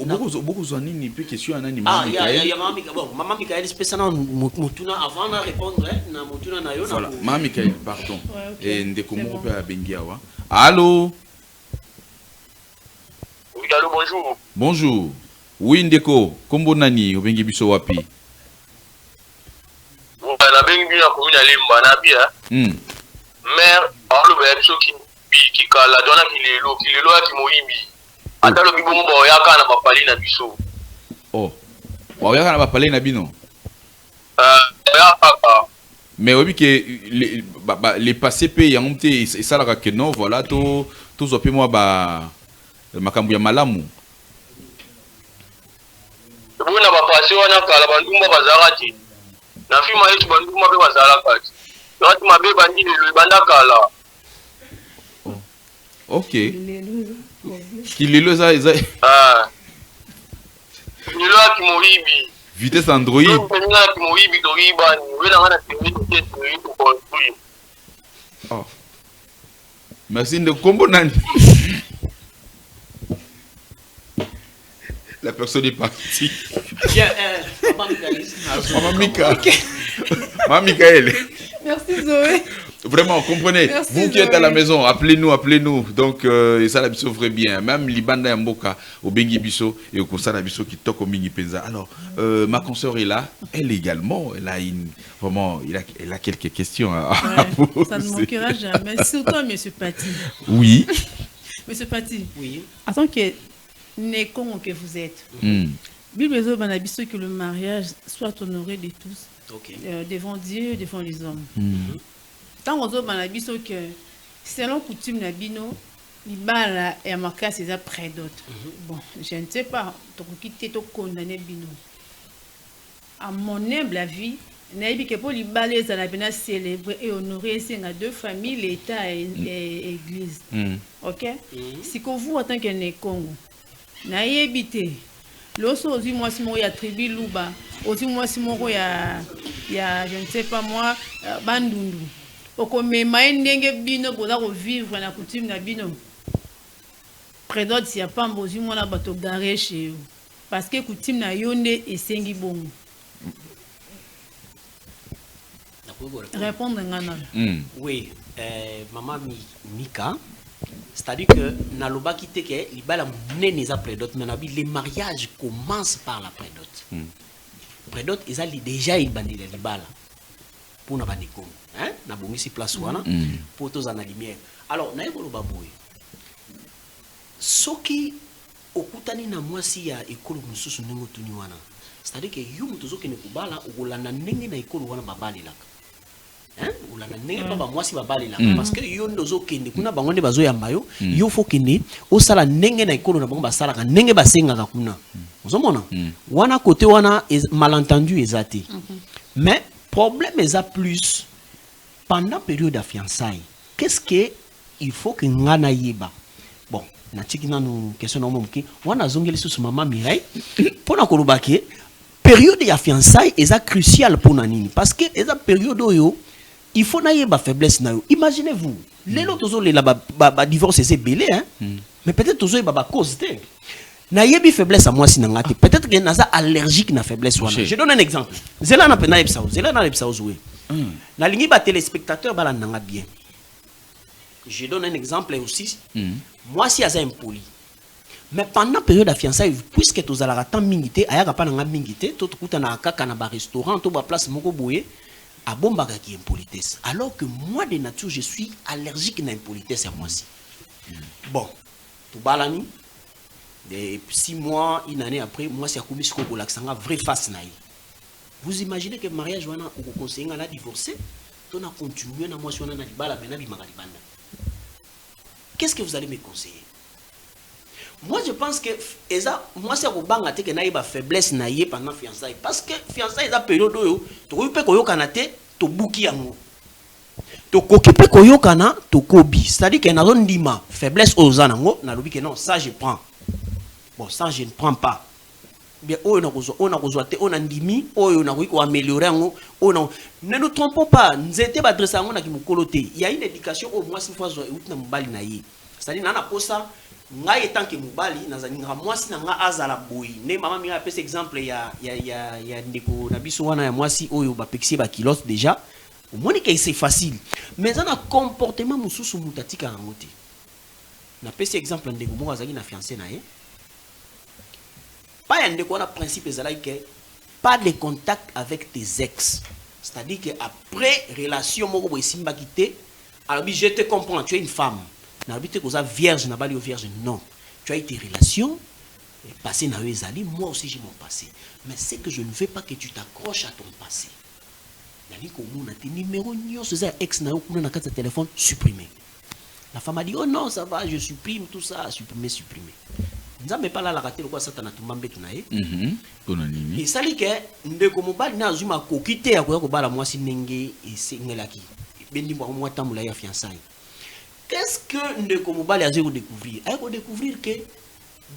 Speaker 1: beaucoup de ni plus question en animal.
Speaker 4: Ah, il y a Maman Michael, spécialement Moutuna avant de répondre, na Moutuna na yo.
Speaker 1: Voilà, Maman Michael, pardon. Et ndeko mo pe abengiawa. Allô?
Speaker 5: Oui, allô, bonjour.
Speaker 1: Bonjour. Oui, ndeko, kombo nani obengi biso wapi?
Speaker 5: Na bengi na commune ya Lemba na bia. Mère, alors le biso qui kala dona ki lelo ya ki moyibi. Ata lo bibo mo ba yaka na bapali na biso.
Speaker 1: Oh. Ba yaka na bapali na bino.
Speaker 5: Ya papa.
Speaker 1: Mais oui que les passés payent en monté et ça la que non voilà tout zo pe moi ba makambu ya malamu.
Speaker 5: Bona ba passé wana kala bandumba bazarati. Na fima yetu bandumba be bazalakati. Nati mabe bandi le banda kala.
Speaker 1: OK. Kilelo za
Speaker 5: Kilelo ki moyibi.
Speaker 1: Vitesse Android.
Speaker 5: Ki moyibi to riba ni wela ngana technique pour construire.
Speaker 1: Oh. Merci de combo nani. La personne est partie. Maman Michael.
Speaker 3: Merci Zoé.
Speaker 1: Vraiment, comprenez.
Speaker 3: Merci,
Speaker 1: vous qui êtes à la maison, appelez-nous. Donc, ça la biso ferait bien. Même Libanda et Mboka, au Bengi Biso et au Konsana Biso qui toque au Mingi Penza. Alors, ma consoeur est là. Elle également, elle a quelques questions à poser.
Speaker 3: Ça ne manquera jamais. Surtout, monsieur Paty.
Speaker 1: Oui.
Speaker 3: Monsieur Paty.
Speaker 4: Oui.
Speaker 3: En tant que Nécon que vous êtes, Bible dit que le mariage soit honoré de tous, devant Dieu, devant les hommes. Tant qu'on a dit que selon coutume Nabino, Libala et Amaka c'est après d'autres. Bon, je ne sais pas, donc quitter ton condamné Bino. À mon humble avis, Naïbi que pour Libala les Alabina célébrer et honorer c'est deux familles, l'État et l'Église. Ok? Si qu'on vous en tant que Nékongo, Naïbité. Lorsque aussi moi si moi y a tribu Luba, aussi moi si moi y a je ne sais pas moi Bandundu. Oko me maendenge bino boza ko vivre na coutume na bino. Prédot si y a pas mbozi moi na bato garé chez vous. Parce que coutume na yonde esengi bongo. Répondre ngana.
Speaker 4: Oui, maman Mika. C'est-à-dire que Naloba qui que libala n'est pas prédot, mais les mariages commencent par la prédot. Prédot ils déjà il bandi les libala pour na bandi comme hein na bongi si place wana pour tous en lumière. Alors na yekolo baboué. Soki okutani na mwasi ya ekolo mususu nengo tuni wana. C'est-à-dire que yumu tozoke ne kubala okolanda ndenge na ekolo wana babali laka. Hein olanda ndenge papa mwasi babali laka parce que yo ndozo kende kuna bango nde bazo yamba yo yo faut kende osala ndenge na ekolo na bango basala ka ndenge basengaka kuna. Ozomona wana côté wana malentendu ezate. Mais problème est plus pendant période de fiançailles. Qu'est-ce que il faut que ngana yeba? Bon, na tikina no question na momuki, wana zongeli sous maman Mireille pour na kolobaki période de fiançailles est crucial pour nanini parce que eza période yo il faut na yeba faiblesse na yo. Imaginez-vous, les autres tozo la ba divorce c'est belé hein. Mais peut-être tozo yeba ba cause té. Na yebi faiblesse à moi si nangati. Peut-être que naza allergique na faiblesse wana. Je donne un exemple. Zela na pena yebsa, zela na yebsa jouer. Na lingi ba téléspectateur bala nanga bien. Je donne un exemple aussi. Moi si aza impoli. Mais pendant période de fiançailles, puisque tu as la temps mingité, ayaka pa nanga mingité, tout kuta na kaka na ba restaurant, to ba place moko boye, a bombaga qui impolitesse. Alors que moi de nature je suis allergique na impolitesse à moi si. Bon, tu balani de 6 mois, une année après, moi c'est commis ce qu'on a vraie face naï. Vous imaginez que mariage wana ou conseiller à la divorcer, tu as continué na moi si on a dit bala mena bi magalibanda. Qu'est-ce que vous allez me conseiller? Moi je pense que moi c'est au banga te que naïba faiblesse naïe pendant fiançailles parce que fiançailles est la période où tu peux koyo kanate to buki amour. Tokokipe koyokana tokobi. C'est-à-dire que na zone dima faiblesse aux anango, na lobi que non, ça je prends. Bon, ça je ne prends pas. Bien, on a ndimi, on a amélioré, ne nous trompons pas, nous étions adressés à mon il y a une éducation au moins une fois c'est-à-dire que nous ça ngai tant que mobali nazanira moi si nga azala boy ne mama mi apesa exemple ya ndeko na biso wana ya mwasi oyo ba pexi ba kilos déjà au moins que c'est facile mais un comportement mususu mutatika ngote na pesa exemple ndeko mo azaki na fiancé na ye pas un ndeko na principe ezala que pas de contact avec tes ex, c'est-à-dire que après relation moko bo simba quitté alors je te comprends, tu es une femme. N'habite que ça vierge, n'a pas dit vierge, non. Tu as eu tes relations, passé na ezali, moi aussi j'ai mon passé. Mais c'est que je ne veux pas que tu t'accroches à ton passé. Nani ko mona tes numéros nyonso za ex na okuna na carte de téléphone supprimé. La femme a dit oh non, ça va, je supprime tout ça, supprimer. Nzambe pas là la raté quoi ça tana tumambe tunaye.
Speaker 1: Bonanini.
Speaker 4: Et ça li que ndeko mobali na zuma kokite ya ko bala mwasi nenge et sengelaki. Bendi mo moi tamula ya fiançailles. Qu'est-ce que ndeko mobali a découvrir? A découvrir que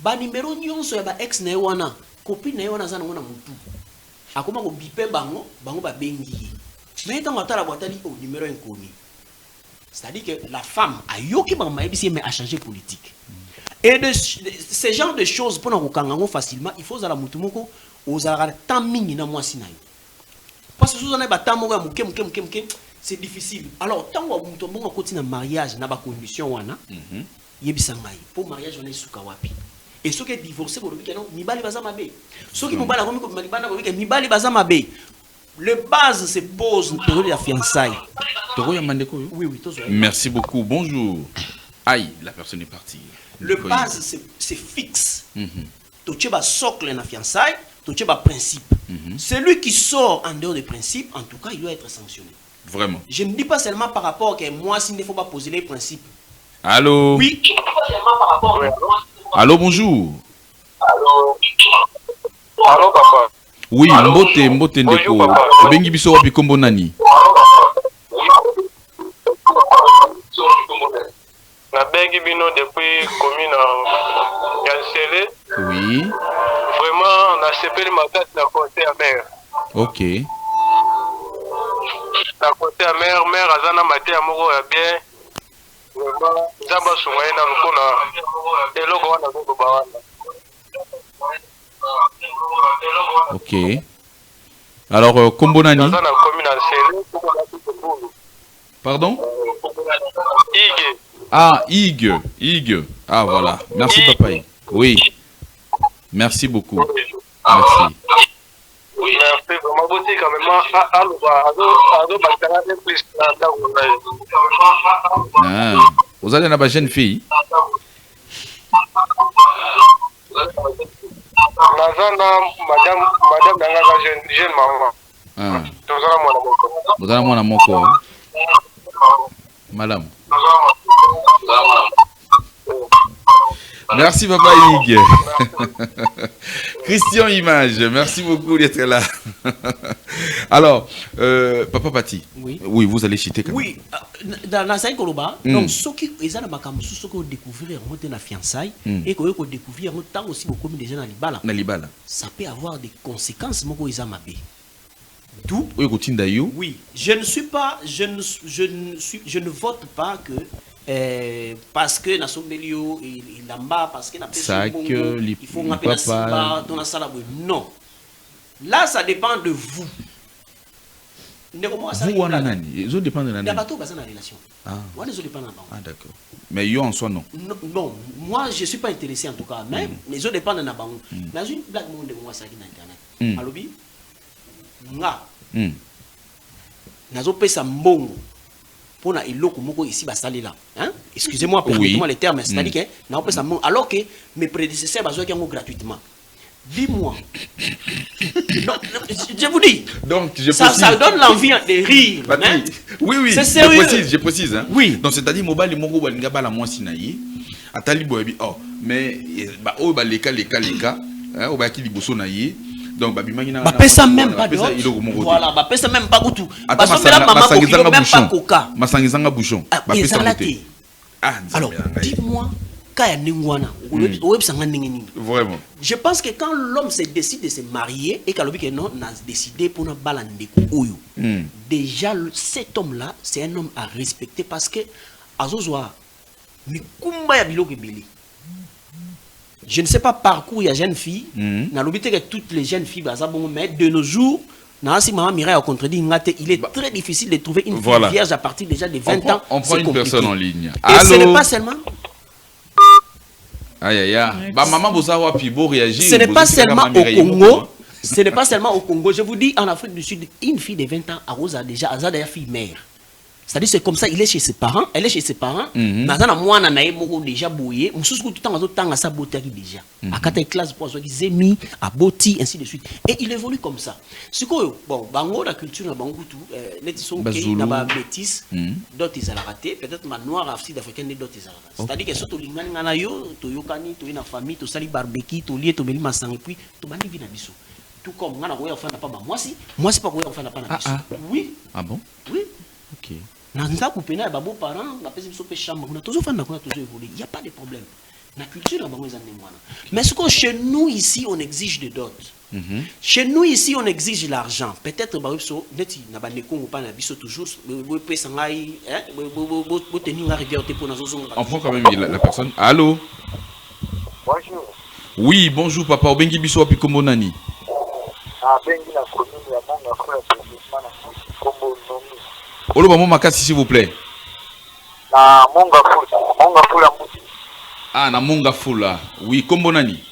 Speaker 4: ba numéro nyonso ya ba ex na wana, copine na wana za ngona mutu. Akoma ko bipe bango ba bengi. Mais tant atala boatali au numéro inconnu. C'est-à-dire que la femme a yoki ba maibisi mais a changé politique. Et de ce genre de choses pour nous kangango facilement, il faut za la mutu moko ozala tant mingi na mwasi na yo. Parce que sous-on a ba tant moko ya muke c'est difficile. Alors, tant que nous avons un mariage, dans des conditions, pour mariage, on est sous kawapi. Et ceux qui sont divorcés, ils sont le base se pose pour la fiançailles. Oui.
Speaker 1: Merci beaucoup. Bonjour. Aïe, la personne est partie.
Speaker 4: Le base, c'est fixe. Tu as un socle dans la fiançailles, tu as un principe. Celui qui sort en dehors des principes, en tout cas, il doit être sanctionné.
Speaker 1: Vraiment.
Speaker 4: Je ne dis pas seulement par rapport à moi, s'il ne faut pas poser les principes.
Speaker 1: Allô?
Speaker 4: Oui. Je ne dis pas seulement par rapport à moi.
Speaker 1: Allô, bonjour.
Speaker 5: Allô, papa.
Speaker 1: Oui, mbote ndeko. Bengi biso wapi kombo nani?
Speaker 5: Na bengi bino depuis commune Yansele.
Speaker 1: Oui.
Speaker 5: Vraiment, on a sepelé ma tête d'un côté à mer.
Speaker 1: Ok.
Speaker 5: Na côté à mer azana maté ya moko ya bien. Vraiment, zamba sungaye na lukona eloko wana ko bawana.
Speaker 1: Ok. Alors, kombo nani?
Speaker 5: Azana commune Yansele.
Speaker 1: Pardon?
Speaker 5: Ige.
Speaker 1: Ah, Ig. Ah, voilà. Merci, papa. Oui. Merci beaucoup. Merci.
Speaker 5: Oui, merci vraiment beaucoup quand même.
Speaker 1: Vous allez dans la jeune fille?
Speaker 5: Madame jeune maman.
Speaker 1: Vous allez mon amour. Madame. Merci papa Ig. Christian Image, merci beaucoup d'être là. Alors, papa Pati.
Speaker 4: Oui.
Speaker 1: Oui, vous allez chiter quand même.
Speaker 4: Oui, dans la scène Koloba, donc ceux qui ont découvert la fiançailles et qui ont découvert tant aussi beaucoup de gens dans Libala. Ça peut avoir des conséquences moko izamabe. D'où oui, je ne vote pas que parce que na sombelio il lamba parce que na il faut m'appeler la simba dans la salle. Non, là ça dépend de vous.
Speaker 1: Vous en avez ils ont dépend de la
Speaker 4: relation.
Speaker 1: Ah,
Speaker 4: ah
Speaker 1: d'accord. Mais yo en soi non.
Speaker 4: Non, moi je suis pas intéressé en tout cas. Même les autres dépendent de la banque. Dans une blague monde de moi ça qui na internet. Alobi nga nazo pesa mbongo pona iloko moko ici basali là hein, excusez-moi permettez-moi les termes, c'est-à-dire que na pesa mbongo alors que mes prédécesseurs bazo ki ngo gratuitement. Dis-moi. Non, je vous dis.
Speaker 1: Donc je
Speaker 4: ça donne l'envie de rire. Hein?
Speaker 1: Oui,
Speaker 4: c'est sérieux.
Speaker 1: Je précise hein.
Speaker 4: Oui.
Speaker 1: Donc c'est-à-dire mobile moko balinga bala mwasi na ye atali boyebi oh mais ba o ba leka hein o ba ki liboso na ye Donc babimangina
Speaker 4: bapesa même pas de voilà bapesa même pas kutu basomela mama kokilo même pas coca
Speaker 1: masangizanga bouchon
Speaker 4: bapesa côté. Alors dis-moi kaya ningwana websanga ningini
Speaker 1: vraiment
Speaker 4: je pense que quand l'homme se décide de se marier et kalobi que non n'a décidé pour na balandeko oyo déjà cet homme là c'est un homme à respecter parce que azozwa mikumba ya biloko ebele. Je ne sais pas parcours il y a jeune fille n'a l'obité que toutes les jeunes filles mais de nos jours si maman Mireille a contredit il est très difficile de trouver une fille vierge à partir déjà de 20 ans.
Speaker 1: On prend une personne en ligne.
Speaker 4: Et ce n'est pas seulement
Speaker 1: maman Bozawa Pibo réagit.
Speaker 4: Ce n'est pas seulement au Congo. Ce n'est pas seulement au Congo. Je vous dis, en Afrique du Sud, une fille de 20 ans a déjà fille mère. C'est-à-dire c'est comme ça, il est chez ses parents, elle est chez ses parents. Maintenant moi na moko déjà boyé, mususu tout temps azotanga sa beauté déjà. À quatre classes pour soit zemi, à boti ainsi de suite. Et il évolue comme ça. Ce que bon, bango la culture na bango tout net sont qui na ba métis, d'autres ils ont raté, peut-être ma noire sud-africaine d'autres ils ont raté. C'est-à-dire que surtout lingani ngana yo, to yokani, to na famille, to sali barbecue, to lié to meli masang et puis to bandi vina biso. Tout comme ngana ko enfant na pas moi si pas ko enfant na pas na biso. Oui.
Speaker 1: Ah bon?
Speaker 4: Oui.
Speaker 1: OK.
Speaker 4: Il n'y a pas de problème. La culture, mais ce que chez nous ici, on exige des dots. Chez nous ici, on exige l'argent. Peut-être toujours,
Speaker 1: on prend quand même la personne. Allô?
Speaker 6: Bonjour.
Speaker 1: Oui, bonjour papa. Obengi biso api kombo nani?
Speaker 6: Bengi la commune ya Manga Fula kombo nomi.
Speaker 1: Olo ba makasi s'il vous plaît.
Speaker 6: Na Manga Fula Mbuti.
Speaker 1: Ah, na Manga Fula. Oui, kombo nani?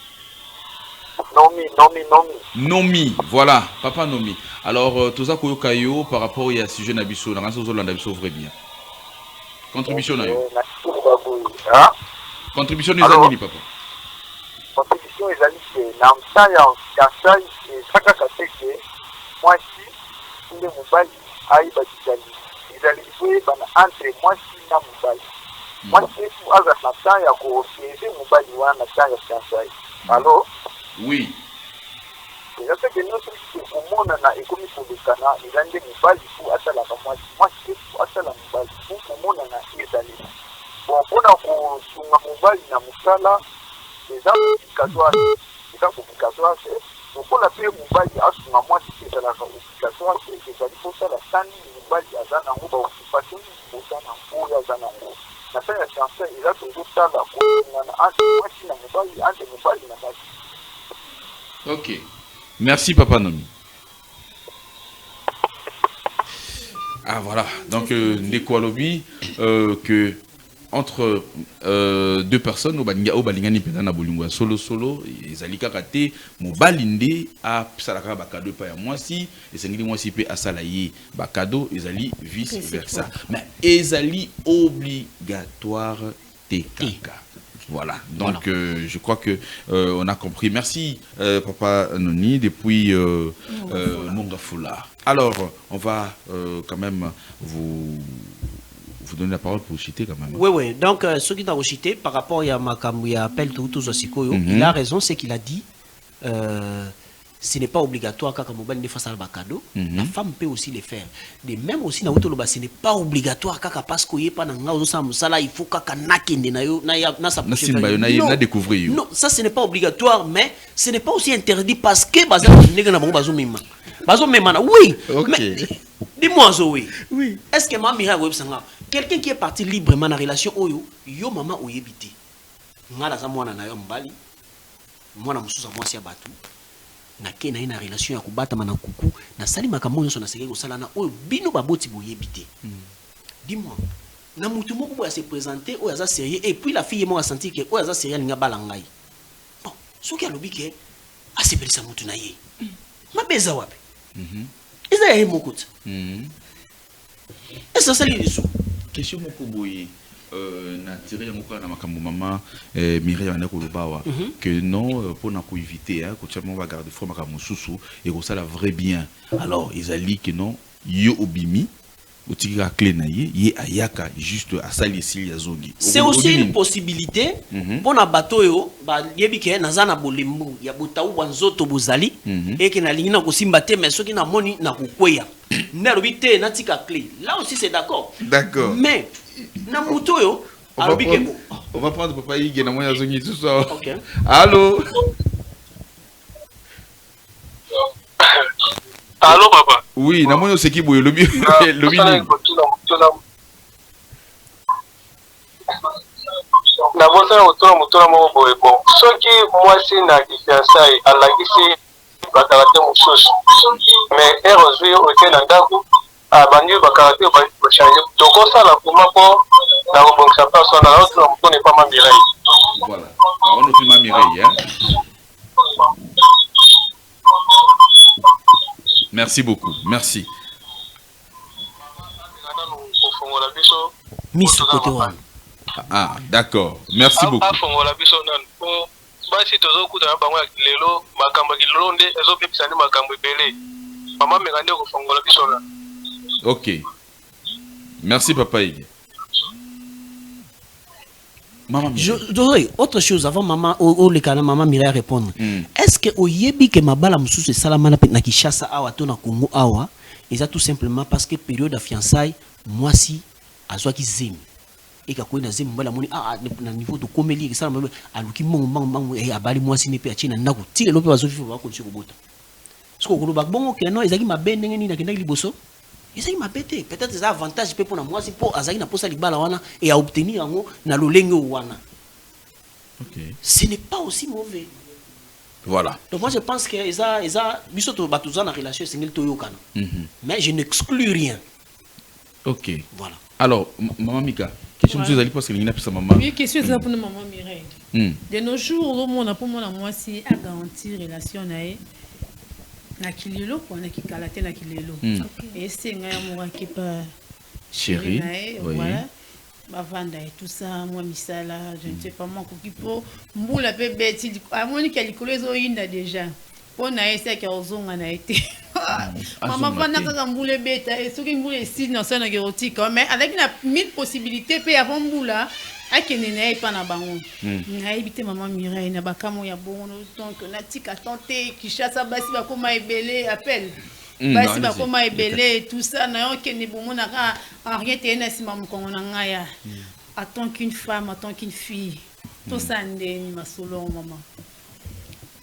Speaker 6: Nomi.
Speaker 1: Voilà, papa Nomi. Alors, toza koyoka yo par rapport à sujet na biso, na raso zolanda biso vrai bien. Contribution na yo. Contribution des amis papa.
Speaker 6: Contribution des amis na msaya ya saka kateke. Moi si le mobile aiba dijali. Izali bana entre moi si na mobile. Moi si aza na taya ko ese mobile wana taya kansai. Allô?
Speaker 1: Oui.
Speaker 6: Je sais que notre commun na ekomi publicana izande mobile pour asala ka moi si pour asala mobile pour commun na izali. Bon pona ko sunga mobile na musala les applications pour la paix mobile asunga moi si c'est la application c'est ça faut ça la sani mobile azana ngo ba occupation pour ça na pour azana ngo na ça ya chance il a toujours ça la pour na moi si na mobile ante mobile na base.
Speaker 1: OK. Merci papa Nomi. Ah voilà, donc Ndeko Alobi que entre deux personnes au balingani pedana bolingwa solo ezalika kate mobalinde a salaka bakado pa ya mwasi esengili mwasi pe asalaye bakado ezali vice versa mais ezali obligatoire tekaka. Voilà, donc voilà. Je crois que on a compris. Merci papa Noni depuis Manga Fula. Alors on va quand même vous donner la parole pour citer quand même.
Speaker 4: Oui. Donc ce qui t'a cité par rapport à Makamou et appel tous Osikoyo, il a raison, c'est qu'il a dit ce n'est pas obligatoire quand mobile ne fasse un cadeau. La femme peut aussi le faire. De même aussi na utoloba ce n'est pas obligatoire quand parce que y pas na ozo musala il faut kaka nakende na yo na sa
Speaker 1: na découvrir.
Speaker 4: Non, ça ce n'est pas obligatoire mais ce n'est pas aussi interdit parce que baza nega na bango bazo mema. Bazo mema na oui. Mais dis-moi Zoé. Oui. Est-ce que maman Mira websanga quelqu'un qui est parti librement dans relation oyo yo maman oyebité. Ngala za mwana na yo mbali. Mwana mususa mwasi ya batu. Na kena ina relation ya kubata mana kuku na sali makambo nyonso na seke kosala na oyo bino baboti boyebité. Dis-moi, na mutu moko boya se présenter oyo aza sérieux et puis la fille mo a senti que oyo aza sérieux linga balangai. Bon, soki alobi ke asepelisa mutu na ye. Mabeza wapi? Eza ya mokota. Est-ce que ça lui dit
Speaker 1: question moko boye na tiré yango na makambo mama Mireille wana ko lobawa que non pour na ko éviter hein ko tellement va garder fort makambo susu et ko ça la vrai bien alors ils allaient que non yo obimi otika clé na ye ayaka juste asali esili ya zongi.
Speaker 4: C'est aussi une possibilité pour na bato yo ba yebi ke naza na bolembu ya botaou banzoto bozali et que na lingina ko simba te mais soki na moni na kokweya na robité na tika clé. Là aussi c'est d'accord.
Speaker 1: D'accord.
Speaker 4: Mais na muto yo
Speaker 1: on va prendre papa Ige na moya zongi tout ça.
Speaker 4: OK.
Speaker 1: Allô?
Speaker 5: Allô papa.
Speaker 1: Oui, na moya c'est qui boye le bi.
Speaker 5: Na bosa mutuna mo boye bon. Soki mwasi na kifiansai alakisi bakarate mususu. Mais heureusement ote na ndako abandi bakarate ba changer. Toko sala kuma po na robongisa personne na autre mutune pas ma Mireille.
Speaker 1: Voilà. On nous ma Mireille hein. Merci beaucoup. Merci.
Speaker 4: Miss côté one.
Speaker 1: Ah, d'accord. Merci beaucoup. Ok. Merci papa Ige. Maman
Speaker 4: autre chose avant maman maman Mireille répondre. Est-ce que au yebi que mabala mususu salamana na Kinshasa awa to na Congo awa, et ça tout simplement parce que période de fiançailles moi si azwa ki zemi et ka ko na zemi mbala moni na niveau de komeli ça aluki mongo et abali moi si ne pe achina ndako ti le pe bazofi ba ko tshiko bota. Ce ko ba bongo ke no ezaki mabende ngeni na kendaki liboso. Ezaki mabete peut-être ça avantage pe pour moi si pour azaki na posa libala wana et à obtenir yango na lolenge wana.
Speaker 1: OK.
Speaker 4: Ce n'est pas aussi mauvais.
Speaker 1: Voilà.
Speaker 4: Donc moi je pense que ça bisoto batuza na relation single toyokana. Mais je n'exclus rien.
Speaker 1: OK.
Speaker 4: Voilà.
Speaker 1: Alors maman Mika, question que vous allez poser l'ingénieur pour sa maman.
Speaker 3: Oui, question ça pour maman Mireille. De nos jours au monde pour moi si à garantir relation na kilelo quoi na kikalate na kilelo. Et c'est nga moi qui pas
Speaker 1: chérie.
Speaker 3: Voilà. Bavanda et tout ça moi misala je ne sais pas moi kokipo mbula pe beti amoni ki alikolo ezoyinda déjà pona ese ki ozonga na été maman vanda kaka mbula beta et soki mbula esi na sana érotique mais avec na 1000 possibilités pe avant mbula akene na pas na bango na ebité maman Mireille na bakamo ya bongo donc na tika tenter Kinshasa basi bakoma ebele appel basi bakoma ebele tout ça na yo kene bomona ka rien te na sima mokongo na ngaya attend qu'une femme attend qu'une fille tout ça ndeni masolo maman.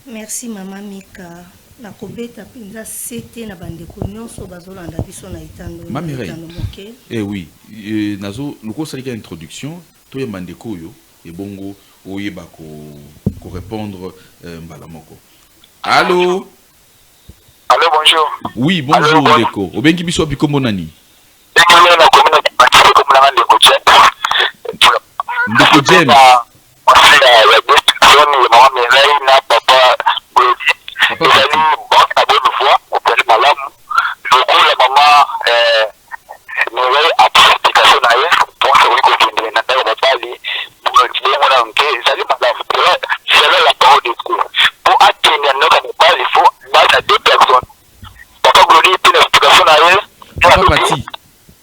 Speaker 2: Merci maman Mika na kobeta pinza c'était na bandeko nyonso bazolanda biso na itando
Speaker 1: na moke. Eh oui, nazo loko salika introduction to ya bandeko yo e bongo oyeba ko répondre mbala moko. Allô?
Speaker 5: Allô, bonjour.
Speaker 1: Oui, bonjour Ndeko. Obengi biso biko monani. Ndeko James.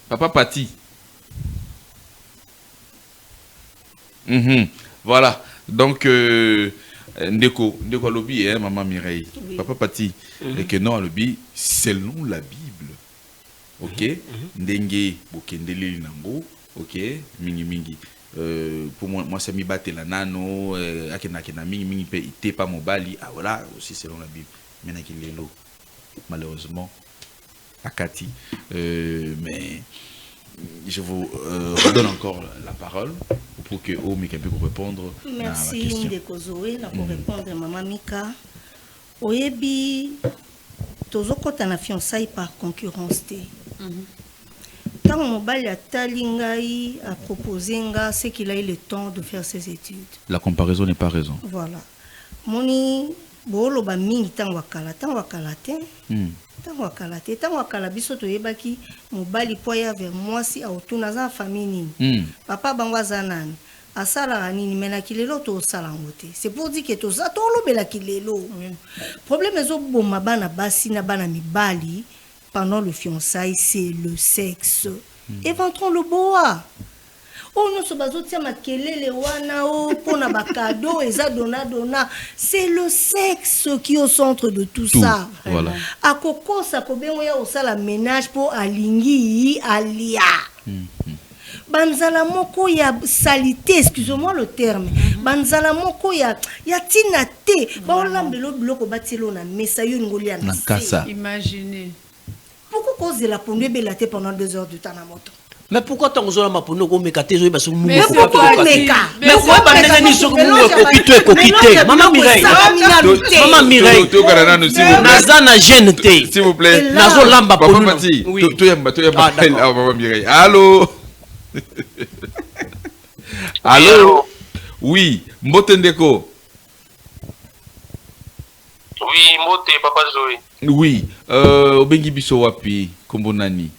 Speaker 1: Papa Pati. Voilà. Donc, Ndeko Alobi, maman Mireille. Oui. Papa Pati. Et que non, Alobi, selon la Bible. Ok? Ndenge, Bokendele Nango. Ok? Mingi. Pour moi, c'est mi batte la nano. Akena mingi pe ite pas mobali. Ah voilà, aussi selon la Bible. Maintenant qu'il est l'eau. Malheureusement. Akati. Mais je vous redonne encore la parole pour que Mika puisse répondre.
Speaker 2: Merci Ndeko Zoé pour répondre maman Mika. Oyebi tozokota na fiançailles par concurrence té. Tant mobali atali ngai a proposé nga c'est qu'il a eu le temps de faire ses études.
Speaker 1: La comparaison n'est pas raison.
Speaker 2: Voilà. Moni bolo ba mingi tant wakala te. Tant wakala biso toyebaki mobali poya vers moi si autour za famille nini. Papa bangwa zanani. Asala nini mena kilelo to sala ngote. C'est pour dire que to za to lobela kilelo. Problème ezo bomba bana basi na bana mibali pendant le fiançailles, c'est le sexe. Éventrons le boa. Oh non, ce bazo tia makelele wana o pona bakado eza dona. C'est le sexe qui est au centre de tout ça.
Speaker 1: Voilà.
Speaker 2: À koko ça kobengo ya osala ménage pour alingi alia. Banzala moko ya salité, excusez-moi le terme. Banzala moko ya tinate. Ba olambelo biloko batilo na mesa yo ngoli na
Speaker 1: kasa.
Speaker 3: Imaginez.
Speaker 2: Pourquoi cause de la pondu belaté pendant 2 heures de temps na moto?
Speaker 4: Mais pourquoi tant que ma pono go mekate zo ba so mu
Speaker 3: Mais
Speaker 4: ko
Speaker 3: pourquoi
Speaker 4: ko
Speaker 3: meka?
Speaker 4: Mais pourquoi ba nena ni so mu ko kite Maman Mireille. Maman Mireille. Naza na jeune te.
Speaker 1: S'il vous plaît.
Speaker 4: Nazo lamba pono.
Speaker 1: Oui. To yamba. Ah Maman Mireille. Allô. Allô. Oui, Mbotendeko.
Speaker 5: Oui, Mbote Papa Zoé.
Speaker 1: Oui, obengi biso wapi kombo nani?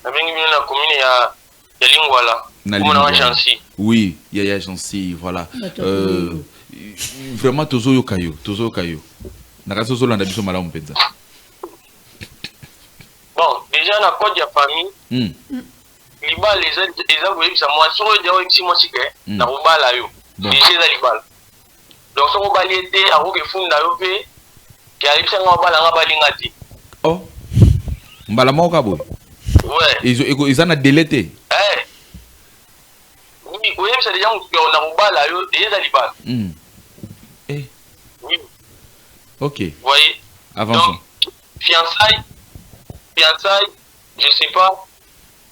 Speaker 5: Nabengi bino na commune ya Lingwala. Comme na Jansi.
Speaker 1: Oui, ya Jansi, voilà. Vraiment tozo yokayo. Nakaso zo landa biso malamu penza.
Speaker 5: Bon, déjà na code ya famille. Libala les a voulu ça moi sur le si moi sike na robala yo. Déjà za libala. Donc so robali était a roke funda yo pe ki alipsa ngabala ngabalinga ti.
Speaker 1: Oh. Mbala moka boy.
Speaker 5: Ouais.
Speaker 1: Ils en a délété.
Speaker 5: Oui, oui, c'est déjà on a robala yo déjà libala.
Speaker 1: Eh.
Speaker 5: Oui.
Speaker 1: OK.
Speaker 5: Vous voyez.
Speaker 1: Avançons.
Speaker 5: Donc, fiançailles, je sais pas.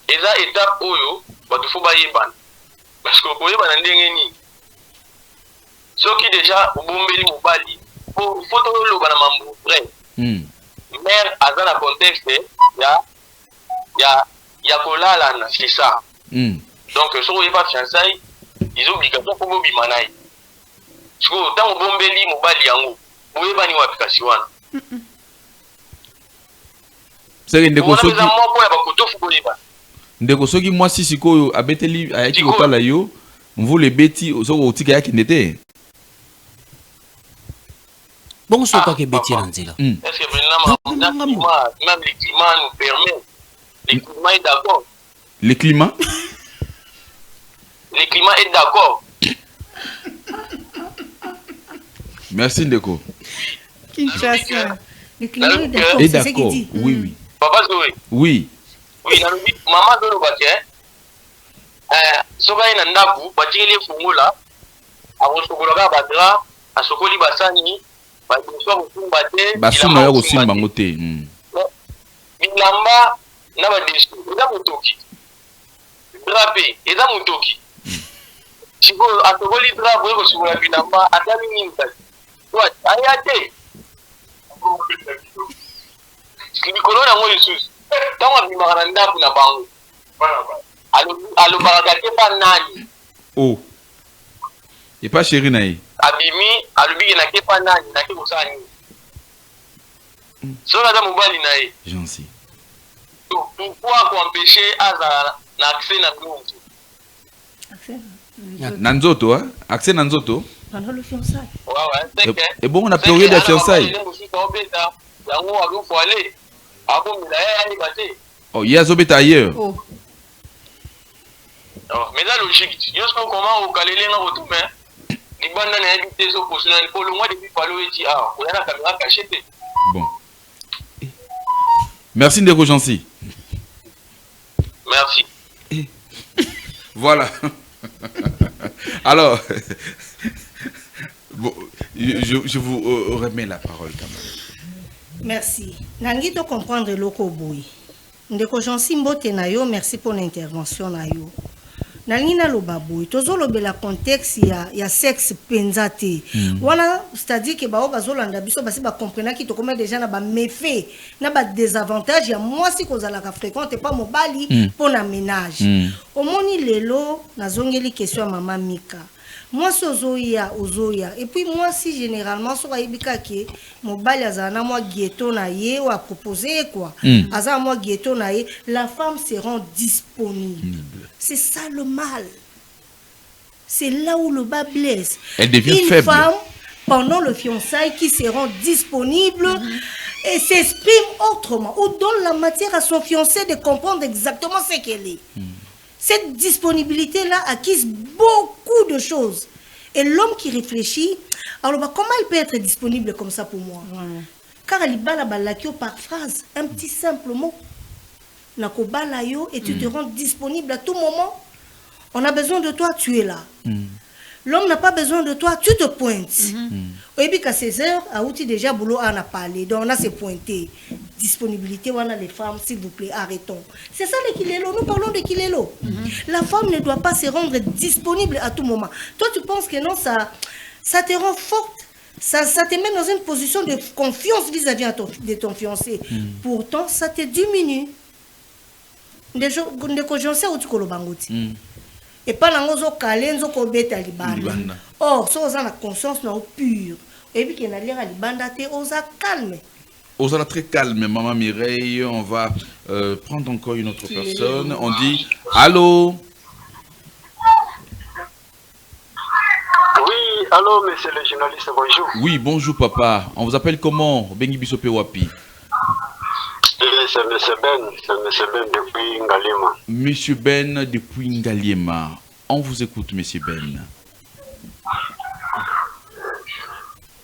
Speaker 5: Et ça, étape oyo, il faut bailler ban. Parce que vous pouvez ban ndengeni. Ce qui déjà, au bombeli mobali, faut tout le ban mambo vrai. Mais à dans le contexte, ya kolala na c'est ça. Donc, si vous n'avez pas fiançailles, ils ont obligation pour vous bimanaï. Parce que tant au bombeli mobali yango, vous pouvez ban ni application.
Speaker 1: C'est ndeko soki mwasi sikoyo abeteli ayaki kotala yo mvule beti soko otika yaki ndete
Speaker 4: bon soka ke beti na nzela
Speaker 5: est-ce que même le climat nous permet le climat est d'accord
Speaker 1: le climat
Speaker 5: est d'accord
Speaker 1: merci ndeko
Speaker 3: Kinshasa
Speaker 2: le climat est d'accord c'est ce qu'il dit
Speaker 1: oui
Speaker 5: Papa Zoé
Speaker 1: oui
Speaker 5: maman dolo bake soka ina ndaku batikeli fungula akosokola ka badra asokoli basani badoso kokumba te
Speaker 1: basuna ya kosimba ngo te
Speaker 5: bilamba na badesu eza motoki drape eza motoki sikoyo asokoli drape oyo kosokola bilamba atali nini kasi aya te likolo nango lisusu ntango abimaka na ndako na bango alobaka te mpa nani
Speaker 1: oh epa sheri na ye
Speaker 5: abimi alobiki nake mpa nani nake kosala nini soki aza mobali na ye
Speaker 1: jansi
Speaker 5: pourquoi koempêche azala na accès na bilonzo
Speaker 1: na nzoto accès na nzoto
Speaker 2: pendant le fiançailles
Speaker 1: ebongo na période ya fiançailles
Speaker 5: yango akofoale akomela ye ayeba te
Speaker 1: oh ye azobeta ailleurs
Speaker 5: mais la logique yo soki comment okaleli nga kotume libanda nayebi te sokosuna kolongwa depuis palo eti awa oya na caméra caché te
Speaker 1: bon merci ndeko jansi
Speaker 5: merci
Speaker 1: voilà alors bon, je vous remets la parole quand même.
Speaker 2: Merci. Nangi to comprendre loko boy. Ndeko Jansi Mbote na yo, merci pour l'intervention na yo. Nangi na loba boy. Tozo lobela contexte ya sexe penzate. Wana c'est-à-dire que ba bazolanda biso basi ba comprendre ki to comme déjà na ba méfait, na ba désavantage ya moi si kozala ka fréquente pas mobali pour na ménage. Omoni lelo nazongeli question maman Mika. Moi, ozoya. Et puis, moi, si généralement, sur Aibika, qui mobile, azana moi ghetto na ye, ou à proposer quoi. Azana moi ghetto na ye, la femme se rend disponible. C'est ça le mal. C'est là où le bas blesse.
Speaker 1: Elle devient
Speaker 2: une
Speaker 1: faible.
Speaker 2: Une femme, pendant le fiançailles, qui se rend disponible, et s'exprime autrement, ou donne la matière à son fiancé de comprendre exactement ce qu'elle est. Cette disponibilité-là acquise beaucoup de choses. Et l'homme qui réfléchit, alors comment il peut être disponible comme ça pour moi? Car il bala balakio par phrase, un petit simple mot. Et tu te rends disponible à tout moment. On a besoin de toi, tu es là. L'homme n'a pas besoin de toi, tu te pointes. Et puis qu'à 16 heures, à outil déjà boulot on a parlé, donc on a se pointé. Disponibilité, on a les femmes, s'il vous plaît, arrêtons. C'est ça le Kilelo, nous parlons de Kilelo. La femme ne doit pas se rendre disponible à tout moment. Toi, tu penses que non, ça te rend forte, ça te met dans une position de confiance vis-à-vis de ton fiancé. Pourtant, ça te diminue. De conjoncer ou tu kolobangoti. Et pas dans kalenzo ko beta libanda. Or, so on a la conscience non pure. Et puis qu'il a l'air à libanda te osa calme.
Speaker 1: Osa très calme, maman Mireille. On va prendre encore une autre personne. On dit allô.
Speaker 7: Oui, allô, monsieur le journaliste, bonjour.
Speaker 1: Oui, bonjour papa. On vous appelle comment? Bengi Bisope Wapi.
Speaker 7: C'est M. Ben depuis Ngaliema.
Speaker 1: Monsieur Ben depuis Ngaliema. On vous écoute, Monsieur Ben.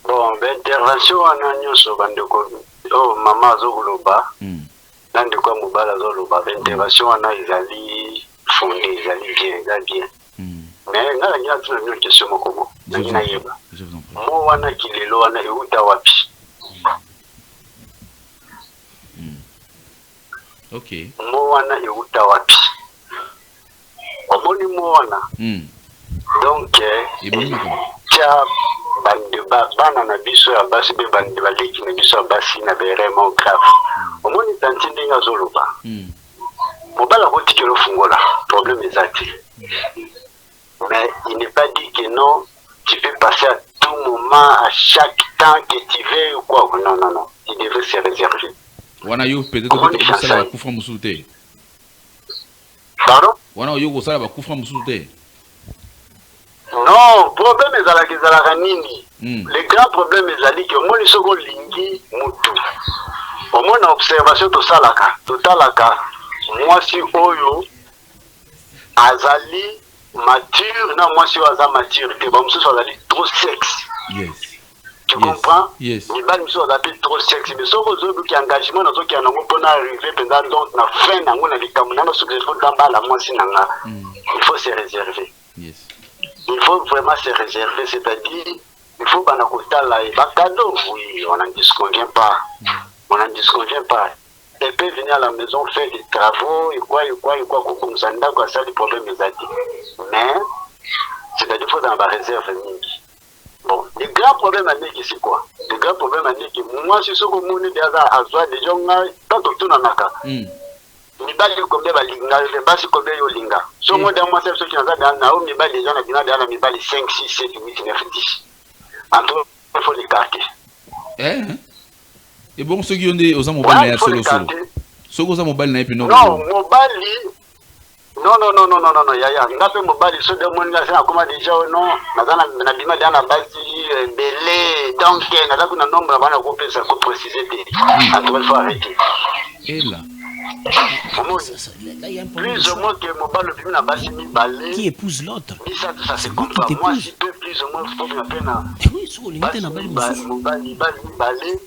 Speaker 7: Bon, intervention en agneau sur Bandeko. Oh, maman Zoluba. Nandeko Moubala Zoluba. Intervention en a, ils allaient fonder, ils allaient bien. Mais il y a une question. Je vous en prie. Moi, wana kilelo wana euta wapi.
Speaker 1: Ok.
Speaker 7: Moana euta wapi. Omoni moana. Donc tia bande bana na biso ya basi be bande baleki na biso ya basi na vraiment grave. Omoni tanti ndinga zoluba. Mobala botikelo fungola, problème ezati. Mais il n'est pas dit que non, tu peux passer à tout moment, à chaque temps que tu veux ou quoi. Non, non, non. Il devrait se réserver.
Speaker 1: Wana yo peut-être que ça va kufra musulté.
Speaker 7: Pardon?
Speaker 1: Wana yo ça va kufra musulté.
Speaker 7: Non, problème est à la nini. Le grand problème est à dire que moi, je suis lingi mutu. Au moins, observation de salaka, totalaka. Moi, si oyo azali mature, non, moi, si oza mature, que bon, monsieur azali trop sexe.
Speaker 1: Yes.
Speaker 7: Tu comprends?
Speaker 1: Yes.
Speaker 7: Les balles sont adaptées trop sexy. Mais sauf aux autres qui engagement, dans qui ont pour arriver pendant donc la fin dans les camonades, ce qu'il faut dans la moitié il faut se réserver.
Speaker 1: Yes.
Speaker 7: Il faut vraiment se réserver, c'est-à-dire il faut pas n'accouter là et cadeau. Oui, on n'en disconvient pas. On n'en disconvient pas. Elle peut venir à la maison faire des travaux et quoi, comme ça, d'accord, ça les problèmes est à dire. Mais c'est-à-dire qu'il faut dans la réserve. Bon, le grand problème à Niki, c'est quoi? Le grand problème à Niki, moi, je suis au monde à soi, des gens, tant que tout n'en a qu'à. Mais pas de combien de linga, je ne sais pas si combien de linga. Si moi, dans moi, c'est ceux qui ont dans la mais pas les gens qui ont dans la mais pas les 5, 6, 7, 8, 9, 10. Entre il faut les carter.
Speaker 1: Et bon, ceux qui ont des aux mobile, solo. Ceux qui ont mobile, n'a pas non.
Speaker 7: Non, mobile. Non, yaya. N'a pas mobile, ceux de mon gars, c'est comment déjà non. Na bima dans la base belé, donc na la kuna nombre avant de couper ça pour préciser. Entre il faut arrêter.
Speaker 1: Et là.
Speaker 7: Plus ou moins que mobile le na base mi balé.
Speaker 4: Qui épouse l'autre?
Speaker 7: Ça c'est comme ça. Moi si peu plus ou moins faut bien peine.
Speaker 4: Oui, sur limite na
Speaker 7: mobile balé.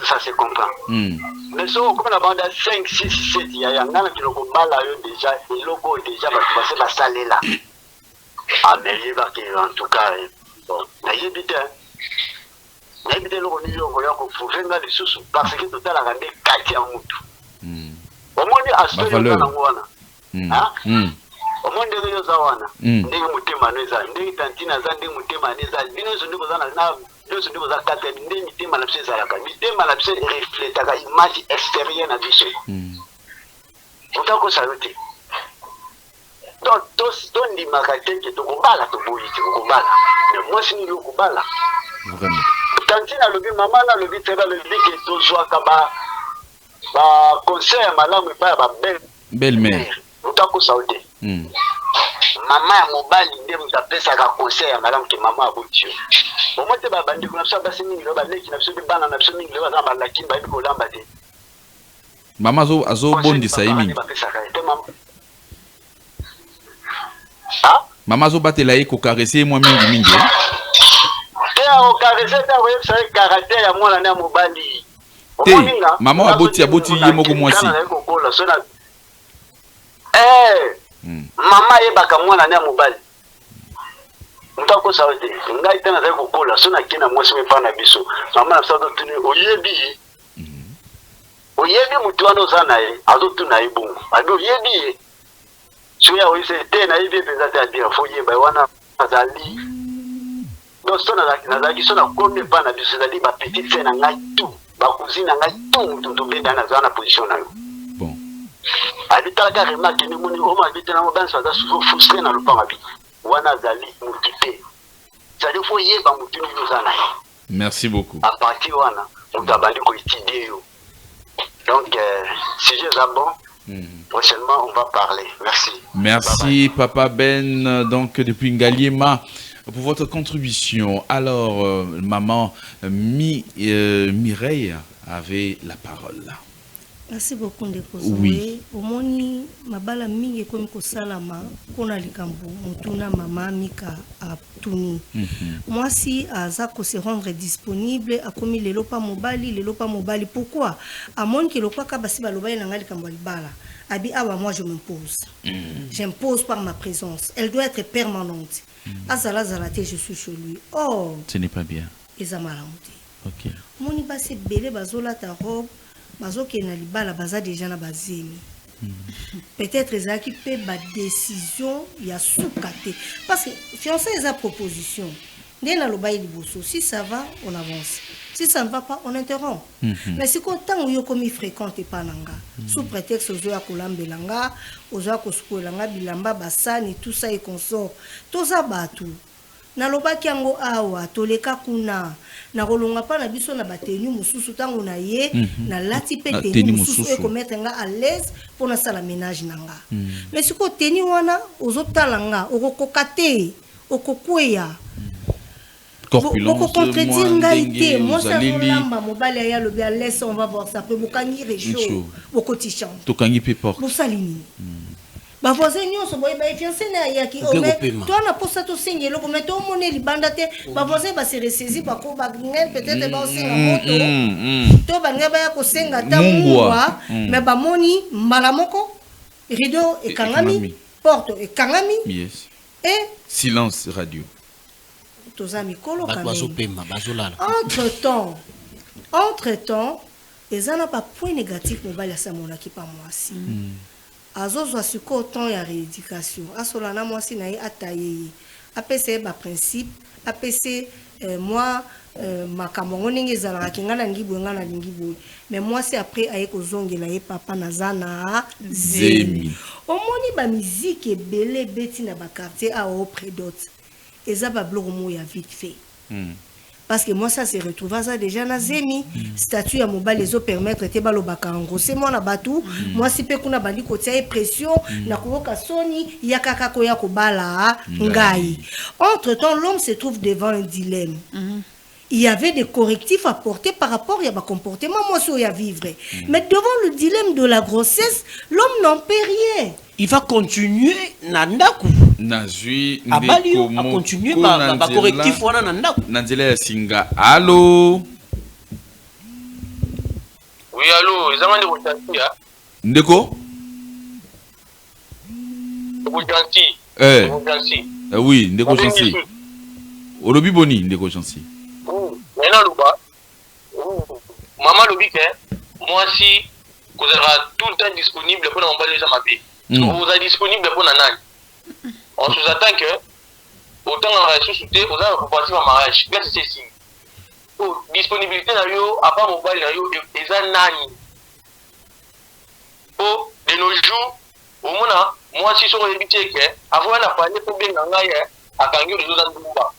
Speaker 7: Ça se comprend. Mais si on a 5, 6, 7, il y a un qui est déjà, et le logo est déjà passé la salle là. Ah, mais il va en tout cas, bon, il y a des gens qui ont fait les sous parce que tout à l'heure, il y a des quartiers en moutou. Au moins, il y a ce que nous avons. Au moins, il y a des gens qui ont été manés, des tantinas, des moutémanés, des gens qui ont été nous sommes à 4 ans, nous sommes à la piscine. Nous reflète la image extérieure de la vie. Pourtant, que ça veut dire. Donc, tous les magasins qui sont au bas, mais moi, si nous sommes au bas, tantina le but, maman, le but, c'est le but que tout soit comme un concert, madame, belle-mère. Pourtant, que ça veut dire. Maman, mon bal, il me appelle ça un concert, madame, que maman a bouti. Au moins, tu vas bandi qu'on a fait passer une robe, qui n'a pas banane, n'a pas mis le bazar à la qui va être lambate.
Speaker 1: Maman azo bondi saimi.
Speaker 7: Ah?
Speaker 1: Maman zo batela eko caresser moi mingi.
Speaker 7: Au caresser ta ouais, ça caractère à moi na mobali.
Speaker 1: Maman aboti ye moko mwasi.
Speaker 7: Maman yebaka mwana na mobali. Ntako saote ngai tena za kokola sona kina mwasi me pana biso mama na saote tuni oyebi mutu wana zana ye azotuna ibungu abi oyebi suya oyise tena ibe penza ta bien foye ba wana azali donc sona na ki sona konne pana biso zali ba petite sœur na ngai tout ba cousine na ngai tout mutu benda na zana position na yo
Speaker 1: bon
Speaker 7: habita la remarque ni moni o ma habita na mobanso za frustré na le panga bi wana zali mutite zali foye ba mutu ni zana.
Speaker 1: Merci beaucoup.
Speaker 7: À partir wana on t'a bandi ko étudier yo. Donc si j'ai ça bon prochainement on va parler. Merci.
Speaker 1: Merci bye bye. Papa Ben donc depuis Ngaliema pour votre contribution. Alors maman Mireille avait la parole.
Speaker 2: Merci beaucoup Ndeko.
Speaker 1: Oui.
Speaker 2: Omoni mabala mingi komi kosalama kona likambo mutuna mama Mika Aptuni. Moi si azako se rendre disponible akomi lelo pa mobali pourquoi amon ke lokwa ka basi baloba na ngali kambo libala abi awa moi je m'impose. J'impose par ma présence. Elle doit être permanente. Azala zalate je suis chez lui. Oh,
Speaker 1: ce n'est pas bien.
Speaker 2: Ezamalamuti.
Speaker 1: OK.
Speaker 2: Moni basi belé bazola ta robe bazoke na libala baza déjà na bazemi. Peut-être ça qui peut ba décision ya soukate parce que fiancé est à proposition. Dès na loba liboso si ça va on avance. Si ça ne va pas on interrompt. Mais si tant yo komi fréquente pas nanga sous prétexte ozo ya kolambelanga ozo ya kosukolanga bilamba basani tout ça et consort. Tout ça batu. Na loba kiango awa toleka kuna na kolonga pa na biso na batenu mususu tango na ye na lati pe tenu mususu e ko mettre nga à l'aise pour na sala ménage nanga. Mais siko tenu wana ozotalanga okokokate okokweya
Speaker 1: corpulence
Speaker 2: contredire ngaité moi ça lamba mobali ya lobi à l'aise on va voir ça peut bokangi réchaud bokotishan
Speaker 1: tokangi pe porte
Speaker 2: bosalini. Ba voisin nyonso boy ba fiancé na yaki o mais toi na posa to singelo ko mais to moné libanda te ba voisin ba se ressaisir ba ko ba ngel peut-être ba osinga moto to ba ngaba ya ko senga ta mungwa mais ba moni mbala moko rideau et kangami porte et kangami
Speaker 1: yes
Speaker 2: et
Speaker 1: silence radio
Speaker 2: toza mikolo
Speaker 4: quand même
Speaker 2: entre temps ezana pas point négatif mobile sa mona ki pa mwasi azozwa siko temps ya rééducation asolana mwasi na ye ataye apese ba principe apese moi makambo ndenge ezalaka kingana ngibo ngana lingibo mais mwasi après aye kozongela ye papa nazana zemi omoni ba musique ebele beti na ba quartier a auprès d'autres eza ba blog mo ya vite fait parce que moi ça se retrouve ça déjà na zemi statut ya mobile les permettre te balobaka ngose moi na batu moi si pe kuna bandi ko tia pression na koka soni ya kaka ko ya ko bala ngai. Entre temps l'homme se trouve devant un dilemme. Il y avait des correctifs à apporter par rapport à ma comportement moi sur à vivre. Mais devant le dilemme de la grossesse, l'homme n'en paie rien.
Speaker 4: Il va continuer nandaku.
Speaker 1: Nazui
Speaker 4: Abalio a continué par correctif wana nandaku.
Speaker 1: Nandela singa. Allô.
Speaker 5: Oui allô, ezamani ko chanti ya.
Speaker 1: Ndeko?
Speaker 5: Ko chanti.
Speaker 1: Oui, ndeko chanti. Olobi boni ndeko chanti.
Speaker 5: Maintenant luba. Maman lobi que moi si vous êtes tout le temps disponible pour m'envoyer les amabe. Vous êtes disponible pour nanani. On sous-attend que autant en ressources vous avez reparti mon mariage. Bien c'est signe. Disponibilité na yo à part mobile na yo eza nani. De nos jours au mona moi si so éviter que avant na parler pour bien nga ya akangi les autres ndumba.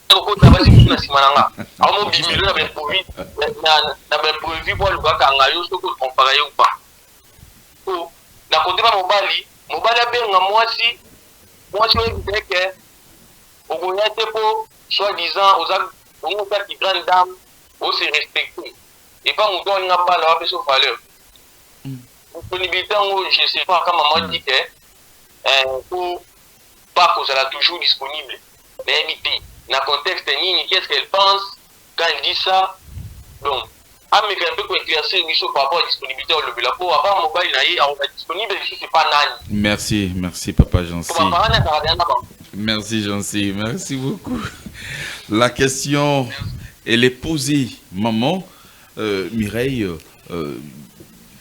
Speaker 5: Ko ta basi na simananga. Amo bimilo na ben Covid na ben prévu pour le baka nga yo so ko comparer ou pas. Na côté ba mobile abenga moi si éviter que au gonya te po soi-disant aux grande dame au se respecter et pas mon don n'a pas la personne valeur disponibilité je sais pas quand maman dit que pour pas qu'on sera toujours disponible mais éviter dans le contexte qu'est-ce qu'elle pense quand elle dit ça donc mais un peu pour éclaircir par rapport à la disponibilité au lobby là pour avoir mobile est disponible si c'est pas nani.
Speaker 1: Merci papa Jancy. Merci Jancy, merci beaucoup. La question elle est posée maman Mireille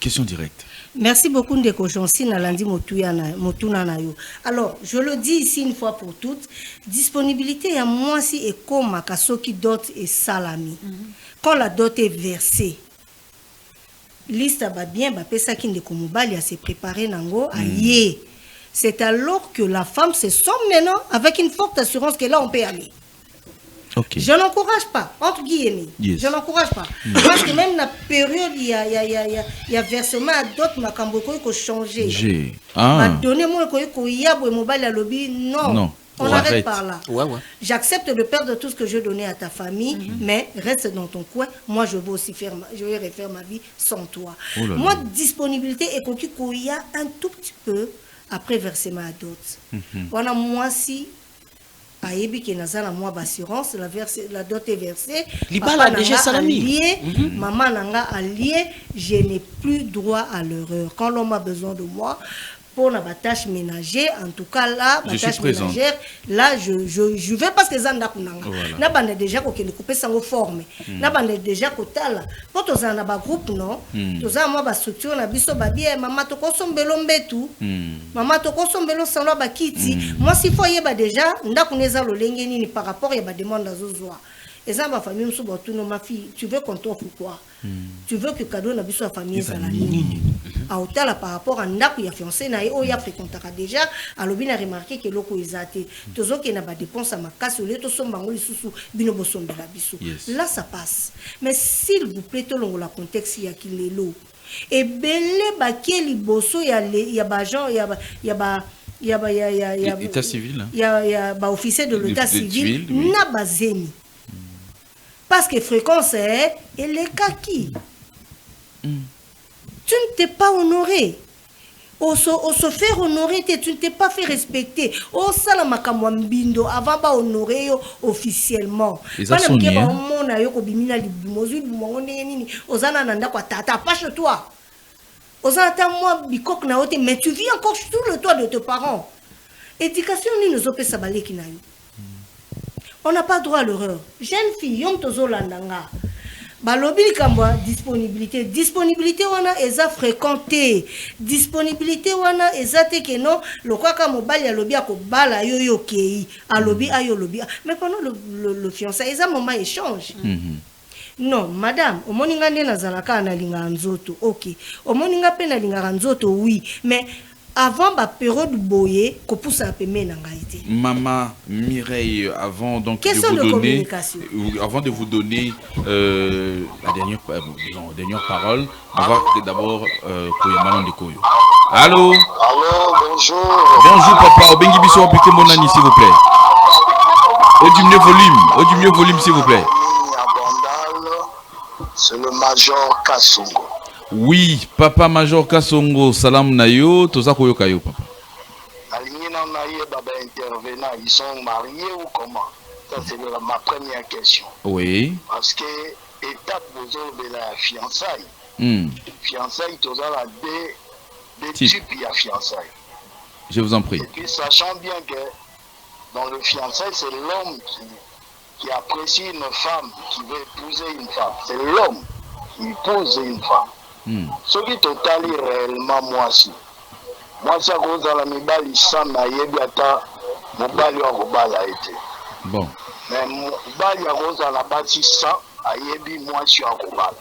Speaker 1: question directe.
Speaker 2: Merci beaucoup Ndeko Jancy Nalandi Motuna Nayo. Alors, je le dis ici une fois pour toutes, disponibilité à moi si et comme Kasoki dot et salami. Quand la dot est versée, liste va bien, pesa ki Ndeko Mobali a se préparé nango aïe. C'est alors que la femme se sent maintenant avec une forte assurance que là on peut aller.
Speaker 1: Okay.
Speaker 2: Je n'encourage pas, entre guillemets. Yes. Je n'encourage pas. Parce que même dans la période, il y a versement à d'autres macambos qui ont changé. Donnez-moi le mobile à lobby. Non. On arrête par là.
Speaker 4: Ouais.
Speaker 2: J'accepte de perdre tout ce que je donnais à ta famille, mais reste dans ton coin. Moi, je vais aussi refaire ma vie sans toi. Moi, disponibilité et qu'il y a un tout petit peu après versement à d'autres. Voilà, moi, si. Ayebi qui n'a pas moi d'assurance, la dot est versée.
Speaker 4: Papa déjà salami.
Speaker 2: Maman n'a allié, je n'ai plus droit à l'erreur. Quand l'homme a besoin de moi pour la tâche ménagère, en tout cas là, la tâche ménagère, là je vais parce que Zanda Kunanga. N'a pas déjà qu'on ne coupe sans forme. N'a pas déjà qu'on tala. Pour tous un groupe non. Tous un moi structure na biso babie maman to kosombelo mbetu. Maman to kosombelo sans la bakiti. Moi si foyer ba déjà nda kuneza lo lenge nini par rapport à ba demande à zozwa. Et ça ma famille mso botu no ma fille, tu veux qu'on t'offre quoi? Tu veux que cadeau na biso famille za la nini? A hôtel par rapport à ndaku ya fiancé na o ya fréquentaka déjà a lobi na remarqué que loko ezate tozo ke na ba dépense à ma casse le to somba ngoli susu bino bosombela biso. Là ça passe. Mais s'il vous plaît to longo la contexte ya kilelo et belé ba keli boso ya ba gens ya ba
Speaker 1: état civil.
Speaker 2: Il y a officier de l'état civil na bazeni. Parce que fréquence est et les kaki. Tu ne t'es pas honoré. Au se faire honorer, tu ne t'es pas fait respecter. Au salamaka mwambindo avant pas honorer officiellement. Parce que mon ayo ko bimina libumozu libumongo nini ozana nanda kwa tata pas chez toi. Ozana moi bikok na ote mais tu vis encore sous le toit de tes parents. Éducation ni nous opé sabale kinayo. On n'a pas droit à l'erreur. Jeune fille yom tozo landanga. Balobi kambwa disponibilité wana eza fréquenté disponibilité wana eza te que non le quoi ka mobali alobi akobala yo kei alobi ayo lobi mais pendant le fiançailles eza moment échange. Non madame omoninga nde nazalaka na linga nzoto OK omoninga pe na linga nzoto oui mais avant la période boyé, qu'on pousse à payer
Speaker 1: Maman Mireille, avant donc de vous donner la dernière parole, on va d'abord Koyamanon de Koyo. Allô?
Speaker 7: Allô, bonjour.
Speaker 1: Bonjour papa, Obengi Bisso appliquez mon ami s'il vous plaît. Au du mieux volume s'il vous plaît.
Speaker 7: C'est le major Kassongo.
Speaker 1: Oui, papa major Kassongo, salam nayo, toza koyoka yo papa.
Speaker 7: Alingina naye baba intervenant, ils sont mariés ou comment? Ça c'est ma première question.
Speaker 1: Oui.
Speaker 7: Parce que étape de la fiançailles. Fiançailles, toza la des types de fiançailles.
Speaker 1: Je vous en prie.
Speaker 7: Et puis sachant bien que dans le fiançailles, c'est l'homme qui apprécie une femme, qui veut épouser une femme. C'est l'homme qui épouse une femme. Ce qui totalie réellement moi si à cause de la mibali sans naïebi ata mobali wa kobala été
Speaker 1: bon
Speaker 7: mais mobali à cause de la bâti sans ayebi moi si wa kobala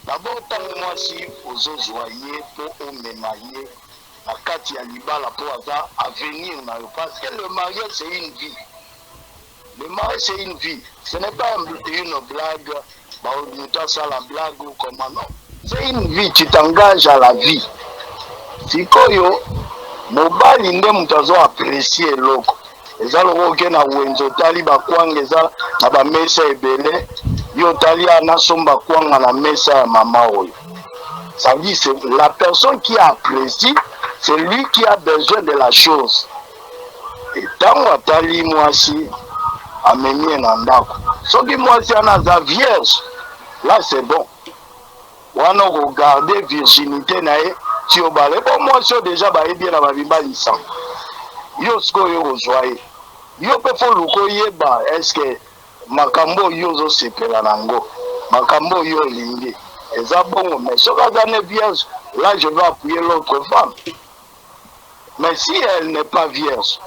Speaker 7: d'abord tant moi si aux joyeux pour omemaye la kati ya libala pour avoir avenir parce que le mariage c'est une vie. Le mariage c'est une vie, ce n'est pas une blague. Ça la blague ou comment non. C'est une vie, tu t'engages à la vie. Si koyo, mobali nde mutazo apprécier loko.
Speaker 8: eza loko na wenzo tali bakwanga eza na bamesa ebele yo tali ana somba kwanga na mesa ya mama oyo. Ça veut dire c'est la personne qui apprécie, c'est lui qui a besoin de la chose. Et tant atali mwasi ameni na ndako. Soki mwasi anaza vierge, là c'est bon. Wana regarder virginité na ye ti obale bon mwasi déjà ba ebi na babimba lisan. Yo sko yo ozwaye. Yo pe fo luko yeba est-ce que makambo yo zo sepela nango. Makambo yo lingi. Eza bon mais soki azane vierge, là je vais appuyer l'autre femme. Mais si elle n'est pas vierge,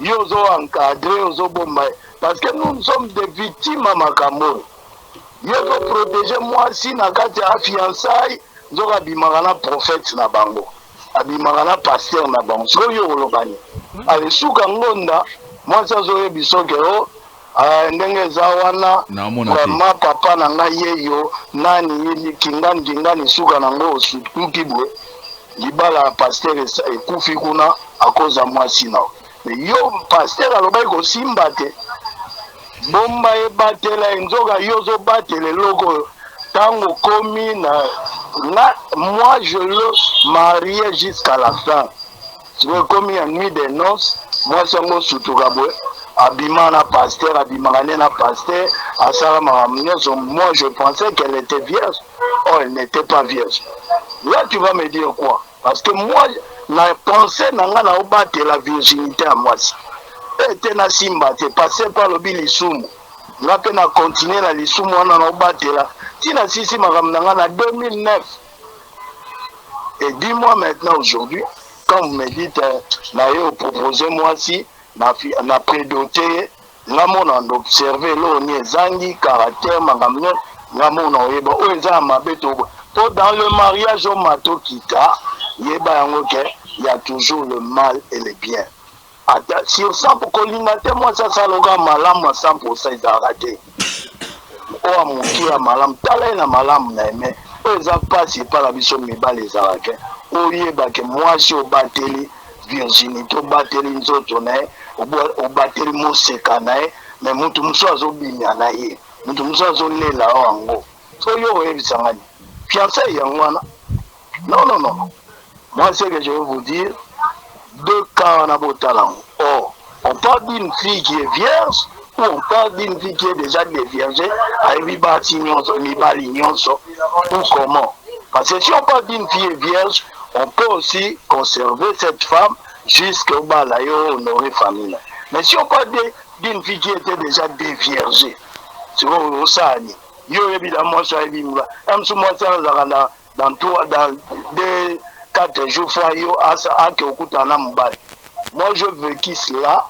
Speaker 8: yo zo encadrer, yo zo bomba parce que nous sommes des victimes à makambo. Yo zo protéger moi si na kati ya fiançailles, zo abimaka na prophète na bango. Abimaka na pasteur na bango. So yo olobani. Ale suka ngonda, moi ça zo yebiso ke o ndenge za wana vraiment papa na ngai yeyo nani kingani suka na ngo sutuki bwe. Libala pasteur ekufi kuna akoza mwasi na. Yo pasteur alobai ko simba te. Bomba e batela enzoga yozo batele logo tango komi na moi je le mariais jusqu'à la fin. Je veux commis en nuit des noces, moi c'est mon soutugabwe abima na pasteur abima na pasteur asala maramnyezo. Moi je pensais qu'elle était vierge. Oh, elle n'était pas vierge. Là tu vas me dire quoi? Parce que moi la pensée nanga na obate la virginité à moi. Et na simba te passé par le bilisumu. Nga pe na continuer na lisumu wana na obate la. Tina sisi makamnanga na 2009. Et dis-moi maintenant aujourd'hui, quand vous me dites na yo proposer moi si na prédoté nga mona observer lo ni zangi caractère makamno nga mona oyeba o eza mabeto. To dans le mariage au mato kita yeba yango ke il y a toujours le mal et le bien. Sur 100 pour moi ça saloga malam 100% ils ont raté. Oh mon Dieu malam tala na malam na mais ils ont passé par la vision meba les arake. Oh yeba que moi si au bateli virginité au bateli nzoto na au bateli moseka na mais mutu muso azobinya na ye. Mutu muso azolela wango. So yo ebisangani. Fiancé yangwana. Non. Moi, ce que je veux vous dire, deux cas en abotalang. Or, on parle d'une fille qui est vierge, ou on parle d'une fille qui est déjà déviergée, ou comment? Parce que si on parle d'une fille vierge, on peut aussi conserver cette femme jusqu'au balayo honoré famille. Mais si on parle d'une fille qui était déjà déviergée, c'est comme ça, yo évidemment ça évidemment. Dans 2 4 jours, moi je veux qu'il cela,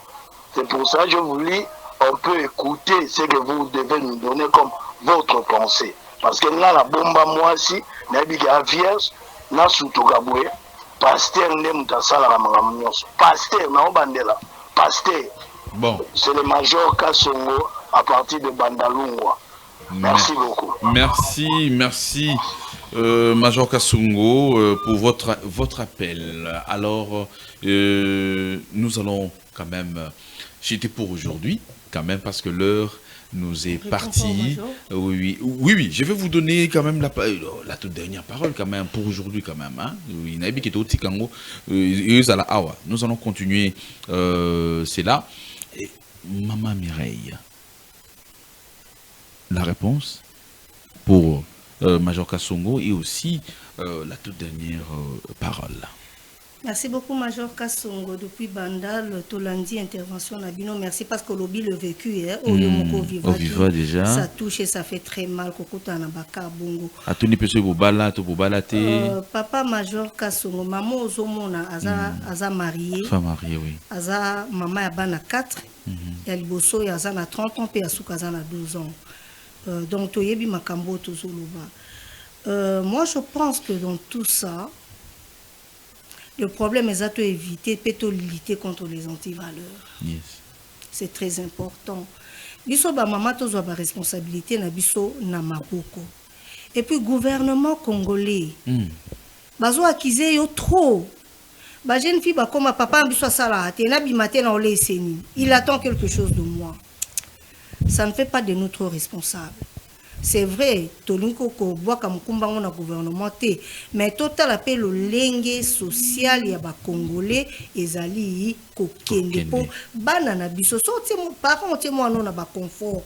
Speaker 8: c'est pour ça que je vous dis, on peut écouter ce que vous devez nous donner comme votre pensée. Parce que là, la bombe à moi aussi, la vierge, na soutogaboué, pasteur pasteur,
Speaker 1: bon.
Speaker 8: C'est le major Kassongo à partir de Bandalungwa. Merci beaucoup.
Speaker 1: Merci. Major Kassungo, pour votre appel. Alors, nous allons quand même jeter pour aujourd'hui, quand même, parce que l'heure nous est partie. Oui, je vais vous donner quand même la toute dernière parole, quand même, pour aujourd'hui, quand même. Hein? Nous allons continuer, c'est là. Et Maman Mireille, la réponse pour Major Kassongo et aussi la toute dernière parole.
Speaker 2: Merci beaucoup Major Kassongo depuis Bandal, Tolandi, intervention Nabino. Merci parce que l'obi le vécu
Speaker 1: viva déjà.
Speaker 2: Ça touche et ça fait très mal. Papa Major Kassongo, maman Ozomona aza marié.
Speaker 1: Femme mariée, oui.
Speaker 2: Aza maman yabana 4. Et Aliboso yazana 30 ans et Asuka na 12 ans. Donc Toyebi Makambo Tozoloba. Moi je pense que dans tout ça, le problème est à éviter, peut lutter contre les antivaleurs.
Speaker 1: Yes.
Speaker 2: C'est très important. Biso ba mama tozo ba responsabilité na biso na maboko. Et puis gouvernement congolais. Bazo accuser yo trop. Bah, jeune fille, bah, comme ma papa, il attend quelque chose de moi. Ça ne fait pas de notre responsable. C'est vrai, Tolinko ko boit comme kumbango na gouvernement té, mais total appel le lengue social ya ba congolais ezali ko kende po banana biso so ti mon parent ti moi non na ba confort.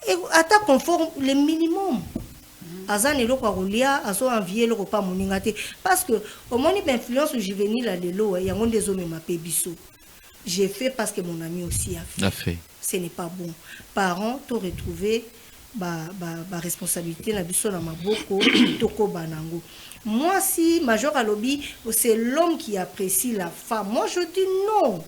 Speaker 2: Et ata confort le minimum. Azan eloko rolia aso envier le repas moninga té parce que au moins l'influence juvénile à lelo ya ngonde zo me mape biso. J'ai fait parce que mon ami aussi a fait. Ce n'est pas bon. Parents t'ont retrouvé ba responsabilité na biso na maboko toko banango. Moi si Major Alobi c'est l'homme qui apprécie la femme. Moi je dis non.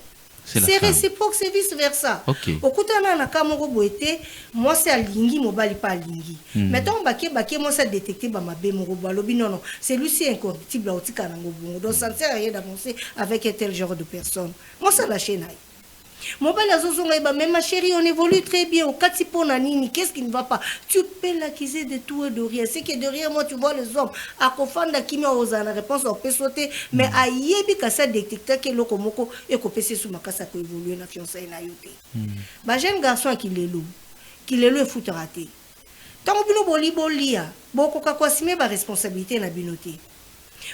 Speaker 2: C'est réciproque, c'est vice versa. Okutana na kamoro boete, moi c'est alingi mobali pas alingi. Mettons baké moi ça détecter ba mabe moro Alobi non, c'est lui c'est incorruptible otika nango bongo. Donc ça ne sert à rien d'avancer avec un tel genre de personne. Moi ça lâcher naï. Mon bel mais ma chérie, on évolue très bien. Au Katipo Nanini, qu'est-ce qui ne va pas? Tu peux l'accuser de tout et de rien. C'est que de rien, moi, tu vois les hommes. À Kofanda Kimi Oza, la réponse, on peut sauter. Mais à Yebi Kassa détecteur que l'Okomoko et Kopese sous ma casse à évoluer la fiancée na yote. Bah, j'ai un garçon qui l'est loup. Qui l'est loup et fout raté. Tant que vous voulez, beaucoup de quoi ba responsabilité na binoté.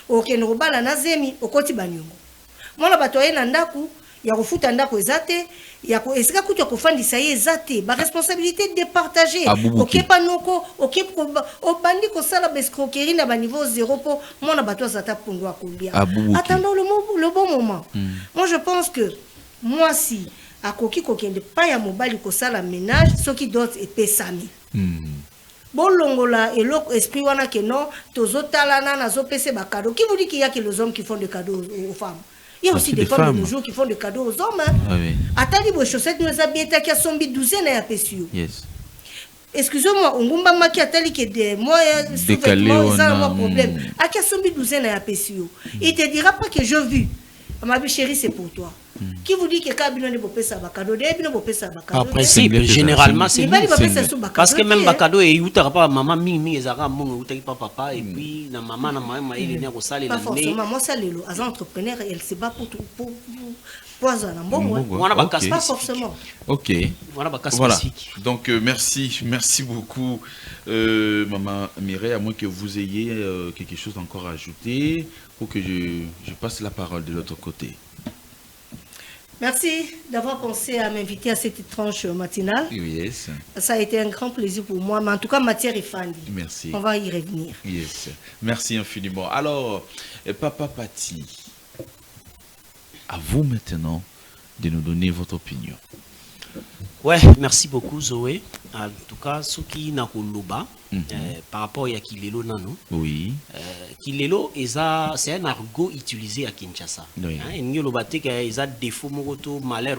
Speaker 2: Ok, nous la nazemi, au côté banyongo. Moi, la batoye nandaku. Ya kofuta ndako ezate ya ko esika kutu kofandisa ye ezate ba responsabilité départagée OK panoko OK obandi ko sala bescroquerie na ba niveau 0 pour mona bato azata pondo akolia attendons le bon moment. Moi je pense que moi si akoki kokende pa ya mobali ko sala ménage ce qui d'autre et pesami bolongola eloko esprit wana que non tozotalana na zo pese ba cadeau qui vous dit qu'il y a que les hommes qui font des cadeaux aux femmes. Il y a aussi des femmes de nos jours qui font des cadeaux aux hommes. Attendez, vos chaussettes nous habillent qui a son douzaine à Pessu. Yes. Excusez-moi, on gumba maki atali que des moyens sous-vêtements, ils ont un problème. À qui a son douzaine à Pessu. Il te dira pas que je vu. Ma chérie, c'est pour toi. Qui vous dit que Kabino ne peut pas faire cadeau?
Speaker 4: En principe, généralement, c'est parce que même Bakado et Utara pas maman Mimi et Zara Mon ou pas papa et puis na maman na maman il est né au salle.
Speaker 2: Pas forcément, moi ça les as entrepreneurs elle se bat pour poison en bon.
Speaker 1: Pas forcément. Ok. Voilà. Donc merci beaucoup maman Mireille, à moins que vous ayez quelque chose encore à ajouter pour que je passe la parole de l'autre côté.
Speaker 2: Merci d'avoir pensé à m'inviter à cette tranche matinale.
Speaker 1: Yes.
Speaker 2: Ça a été un grand plaisir pour moi, mais en tout cas, matière est fan.
Speaker 1: Merci.
Speaker 2: On va y revenir.
Speaker 1: Yes. Merci infiniment. Alors, Papa Pati, à vous maintenant de nous donner votre opinion.
Speaker 4: Ouais, merci beaucoup Zoé. En tout cas, ce qui n'a pas par rapport à Kilelo Nano.
Speaker 1: Oui.
Speaker 4: Kilelo, c'est un argot utilisé à Kinshasa.
Speaker 1: Oui.
Speaker 4: Il y a des défauts, malheur,